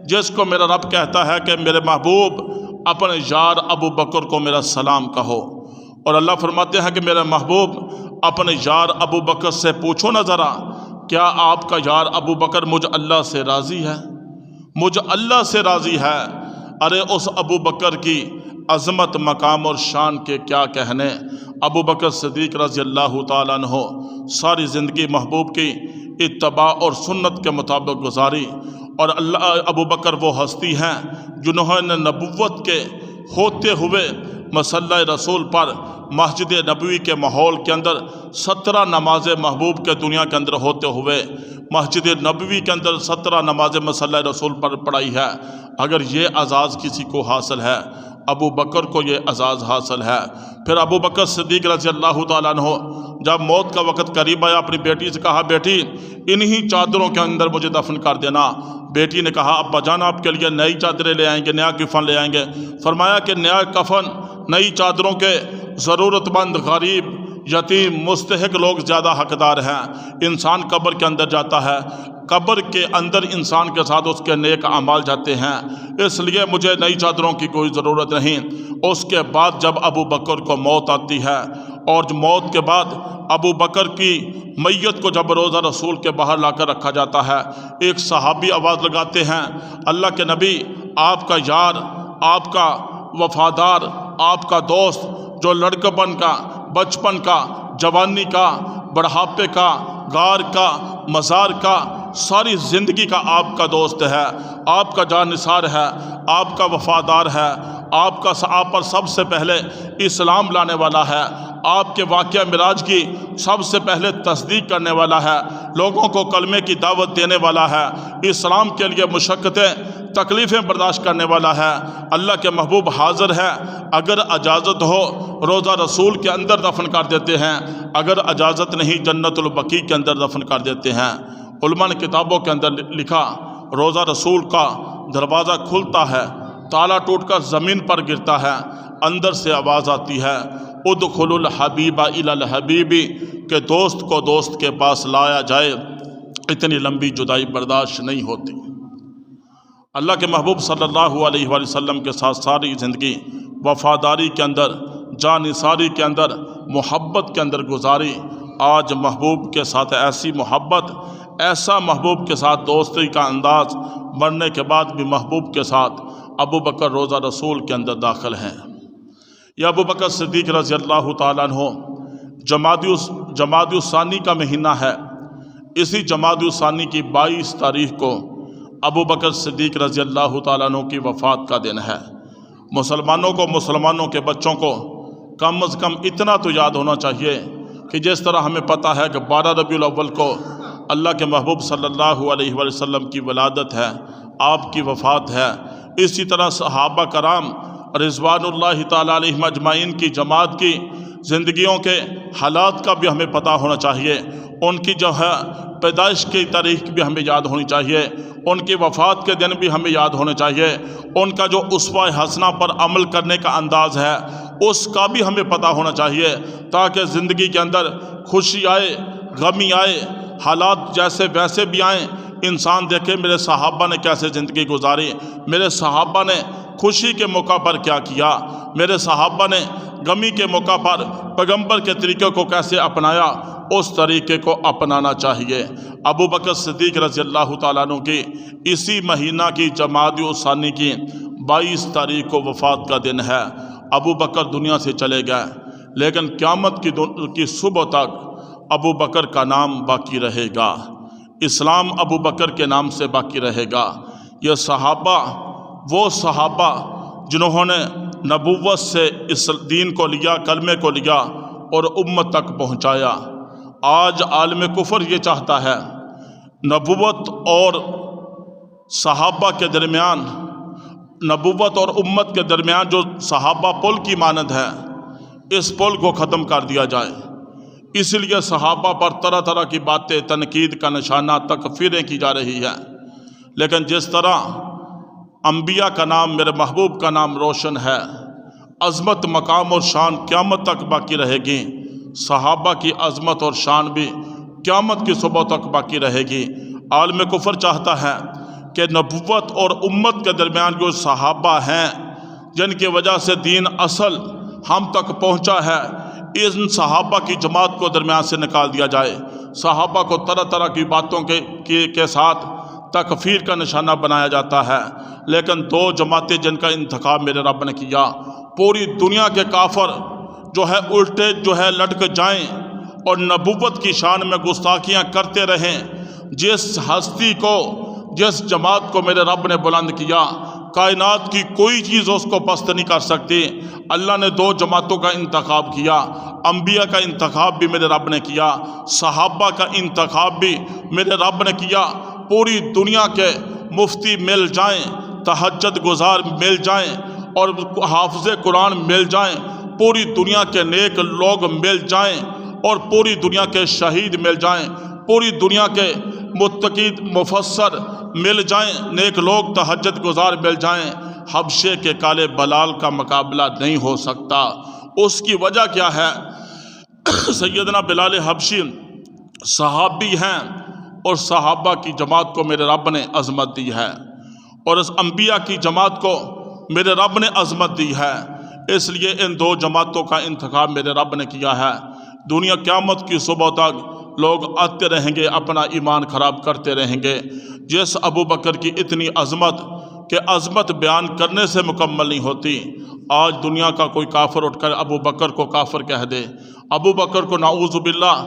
S1: جس کو میرا رب کہتا ہے کہ میرے محبوب اپنے یار ابو بکر کو میرا سلام کہو، اور اللہ فرماتے ہیں کہ میرے محبوب اپنے یار ابو بکر سے پوچھو نہ ذرا کیا آپ کا یار ابو بکر مجھ اللہ سے راضی ہے، مجھ اللہ سے راضی ہے۔ ارے اس ابو بکر کی عظمت مقام اور شان کے کیا کہنے۔ ابو بکر صدیق رضی اللہ تعالیٰ عنہ ساری زندگی محبوب کی اتباع اور سنت کے مطابق گزاری، اور ابو بکر وہ ہستی ہیں جنہوں نے نبوت کے ہوتے ہوئے مصلی رسول پر مسجد نبوی کے ماحول کے اندر 17 نمازیں محبوب کے دنیا کے اندر ہوتے ہوئے مسجد نبوی کے اندر 17 نمازیں مصلی رسول پر پڑھائی ہے۔ اگر یہ اعزاز کسی کو حاصل ہے، ابو بکر کو یہ اعزاز حاصل ہے۔ پھر ابو بکر صدیق رضی اللہ تعالیٰ عنہ جب موت کا وقت قریب آیا، اپنی بیٹی سے کہا، بیٹی انہی چادروں کے اندر مجھے دفن کر دینا۔ بیٹی نے کہا، ابا جان آپ کے لیے نئی چادریں لے آئیں گے، نیا کفن لے آئیں گے۔ فرمایا کہ نیا کفن، نئی چادروں کے ضرورت مند، غریب، یتیم، مستحق لوگ زیادہ حقدار ہیں۔ انسان قبر کے اندر جاتا ہے، قبر کے اندر انسان کے ساتھ اس کے نیک اعمال جاتے ہیں، اس لیے مجھے نئی چادروں کی کوئی ضرورت نہیں۔ اس کے بعد جب ابو بکر کو موت آتی ہے، اور موت کے بعد ابو بکر کی میت کو جب روضہ رسول کے باہر لا کر رکھا جاتا ہے، ایک صحابی آواز لگاتے ہیں، اللہ کے نبی، آپ کا یار، آپ کا وفادار، آپ کا دوست، جو لڑکپن کا، بچپن کا، جوانی کا، بڑھاپے کا، غار کا، مزار کا، ساری زندگی کا آپ کا دوست ہے، آپ کا جان نثار ہے، آپ کا وفادار ہے، آپ پر سب سے پہلے اسلام لانے والا ہے، آپ کے واقعہ معراج کی سب سے پہلے تصدیق کرنے والا ہے، لوگوں کو کلمے کی دعوت دینے والا ہے، اسلام کے لیے مشقتیں، تکلیفیں برداشت کرنے والا ہے۔ اللہ کے محبوب حاضر ہے، اگر اجازت ہو روضہ رسول کے اندر دفن کر دیتے ہیں، اگر اجازت نہیں جنت البقیع کے اندر دفن کر دیتے ہیں۔ علماء نے کتابوں کے اندر لکھا، روضہ رسول کا دروازہ کھلتا ہے، تالا ٹوٹ کر زمین پر گرتا ہے، اندر سے آواز آتی ہے، ادخلوا الحبیب الی الحبیب، کہ دوست کو دوست کے پاس لایا جائے، اتنی لمبی جدائی برداشت نہیں ہوتی۔ اللہ کے محبوب صلی اللہ علیہ وآلہ وسلم کے ساتھ ساری زندگی وفاداری کے اندر، جانثاری کے اندر، محبت کے اندر گزاری۔ آج محبوب کے ساتھ ایسی محبت، ایسا محبوب کے ساتھ دوستی کا انداز، مرنے کے بعد بھی محبوب کے ساتھ ابو بکر روضہ رسول کے اندر داخل ہیں۔ یہ ابو بکر صدیق رضی اللہ تعالیٰ عنہ جمادی الثانی کا مہینہ ہے، اسی جمادی الثانی کی 22 تاریخ کو ابو بکر صدیق رضی اللہ تعالیٰ عنہ کی وفات کا دن ہے۔ مسلمانوں کے بچوں کو کم از کم اتنا تو یاد ہونا چاہیے کہ جس طرح ہمیں پتہ ہے کہ 12 ربیع الاول کو اللہ کے محبوب صلی اللہ علیہ وآلہ وسلم کی ولادت ہے، آپ کی وفات ہے، اسی طرح صحابہ کرام رضوان اللہ تعالیٰ علیہم اجمعین کی جماعت کی زندگیوں کے حالات کا بھی ہمیں پتہ ہونا چاہیے، ان کی جو ہے پیدائش کی تاریخ بھی ہمیں یاد ہونی چاہیے، ان کی وفات کے دن بھی ہمیں یاد ہونے چاہیے، ان کا جو اسوہ حسنہ پر عمل کرنے کا انداز ہے اس کا بھی ہمیں پتہ ہونا چاہیے، تاکہ زندگی کے اندر خوشی آئے، غمی آئے، حالات جیسے ویسے بھی آئیں، انسان دیکھے میرے صحابہ نے کیسے زندگی گزاری، میرے صحابہ نے خوشی کے موقع پر کیا کیا، میرے صحابہ نے غمی کے موقع پر پیغمبر کے طریقے کو کیسے اپنایا، اس طریقے کو اپنانا چاہیے۔ ابو بکر صدیق رضی اللہ تعالیٰ عنہ کی اسی مہینہ کی جمادی الثانی کی 22 تاریخ کو وفات کا دن ہے۔ ابو بکر دنیا سے چلے گئے، لیکن قیامت کی صبح تک ابو بکر کا نام باقی رہے گا، اسلام ابو بکر کے نام سے باقی رہے گا۔ یہ صحابہ، وہ صحابہ جنہوں نے نبوت سے اس دین کو لیا، کلمے کو لیا اور امت تک پہنچایا۔ آج عالم کفر یہ چاہتا ہے نبوت اور صحابہ کے درمیان، نبوت اور امت کے درمیان جو صحابہ پل کی مانند ہے، اس پل کو ختم کر دیا جائے۔ اس لیے صحابہ پر طرح طرح کی باتیں، تنقید کا نشانہ، تکفیریں کی جا رہی ہیں، لیکن جس طرح انبیاء کا نام، میرے محبوب کا نام روشن ہے، عظمت، مقام اور شان قیامت تک باقی رہے گی، صحابہ کی عظمت اور شان بھی قیامت کی صبح تک باقی رہے گی۔ عالم کفر چاہتا ہے کہ نبوت اور امت کے درمیان جو صحابہ ہیں، جن کی وجہ سے دین اصل ہم تک پہنچا ہے، ان صحابہ کی جماعت کو درمیان سے نکال دیا جائے، صحابہ کو طرح طرح کی باتوں کے ساتھ تکفیر کا نشانہ بنایا جاتا ہے، لیکن دو جماعتیں جن کا انتخاب میرے رب نے کیا، پوری دنیا کے کافر جو ہے الٹے جو ہے لٹک جائیں اور نبوت کی شان میں گستاخیاں کرتے رہیں، جس ہستی کو، جس جماعت کو میرے رب نے بلند کیا، کائنات کی کوئی چیز اس کو پست نہیں کر سکتی۔ اللہ نے دو جماعتوں کا انتخاب کیا، انبیاء کا انتخاب بھی میرے رب نے کیا، صحابہ کا انتخاب بھی میرے رب نے کیا۔ پوری دنیا کے مفتی مل جائیں، تہجد گزار مل جائیں اور حافظ قرآن مل جائیں، پوری دنیا کے نیک لوگ مل جائیں اور پوری دنیا کے شہید مل جائیں، پوری دنیا کے متقی مفسر مل جائیں، نیک لوگ تہجد گزار مل جائیں، حبشے کے کالے بلال کا مقابلہ نہیں ہو سکتا۔ اس کی وجہ کیا ہے؟ سیدنا بلال حبشی صحابی ہیں اور صحابہ کی جماعت کو میرے رب نے عظمت دی ہے، اور اس انبیاء کی جماعت کو میرے رب نے عظمت دی ہے۔ اس لیے ان دو جماعتوں کا انتخاب میرے رب نے کیا ہے۔ دنیا قیامت کی صبح تک لوگ آتے رہیں گے، اپنا ایمان خراب کرتے رہیں گے۔ جس ابو بکر کی اتنی عظمت کہ عظمت بیان کرنے سے مکمل نہیں ہوتی، آج دنیا کا کوئی کافر اٹھ کر ابو بکر کو کافر کہہ دے، ابو بکر کو نعوذ باللہ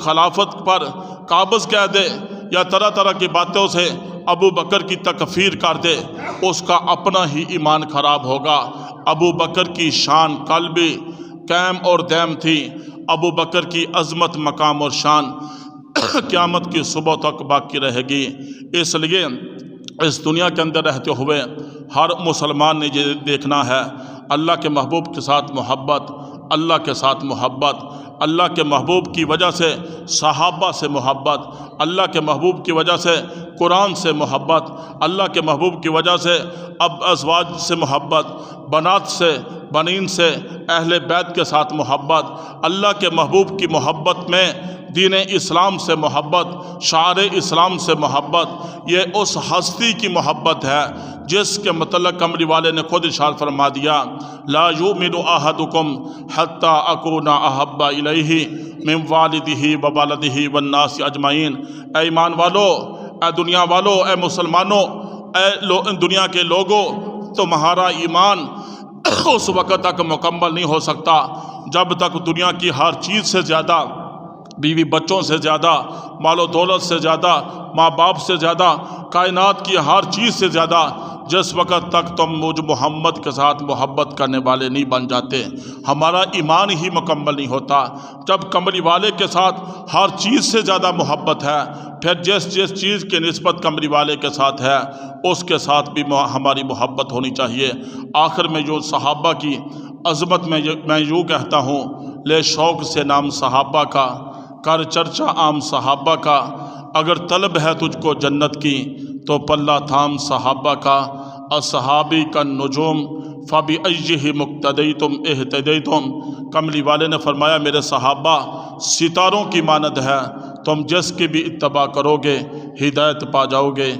S1: خلافت پر قابض کہہ دے، یا طرح طرح کی باتوں سے ابو بکر کی تکفیر کر دے، اس کا اپنا ہی ایمان خراب ہوگا۔ ابو بکر کی شان کل بھی قائم اور دائم تھی، ابو بکر کی عظمت، مقام اور شان قیامت کی صبح تک باقی رہے گی۔ اس لیے اس دنیا کے اندر رہتے ہوئے ہر مسلمان نے یہ دیکھنا ہے، اللہ کے محبوب کے ساتھ محبت، اللہ کے ساتھ محبت، اللہ کے محبوب کی وجہ سے صحابہ سے محبت، اللہ کے محبوب کی وجہ سے قرآن سے محبت، اللہ کے محبوب کی وجہ سے ازواج سے محبت، بنات سے، بنین سے، اہل بیت کے ساتھ محبت، اللہ کے محبوب کی محبت میں دین اسلام سے محبت، شعار اسلام سے محبت، یہ اس ہستی کی محبت ہے جس کے متعلق کمری والے نے خود ارشاد فرما دیا، لا یؤمن احدکم حتی اکون احب الیہ من والدہ ووالدہ والناس اجمعین۔ اے ایمان والو، اے دنیا والو، اے مسلمانوں، اے دنیا کے لوگوں، تمہارا ایمان اس وقت تک مکمل نہیں ہو سکتا جب تک دنیا کی ہر چیز سے زیادہ، بیوی بچوں سے زیادہ، مال و دولت سے زیادہ، ماں باپ سے زیادہ، کائنات کی ہر چیز سے زیادہ، جس وقت تک تم مجھ محمد کے ساتھ محبت کرنے والے نہیں بن جاتے، ہمارا ایمان ہی مکمل نہیں ہوتا۔ جب کمری والے کے ساتھ ہر چیز سے زیادہ محبت ہے، پھر جس چیز کی نسبت کمری والے کے ساتھ ہے، اس کے ساتھ بھی ہماری محبت ہونی چاہیے۔ آخر میں جو صحابہ کی عظمت میں یوں کہتا ہوں، لے شوق سے نام صحابہ کا، کر چرچا عام صحابہ کا، اگر طلب ہے تجھ کو جنت کی تو پلہ تھام صحابہ کا، اصحابی کا نجوم فبأیہ مقتدیتم اہتدیتم۔ کملی والے نے فرمایا میرے صحابہ ستاروں کی مانند ہے، تم جس کی بھی اتباع کرو گے ہدایت پا جاؤ گے۔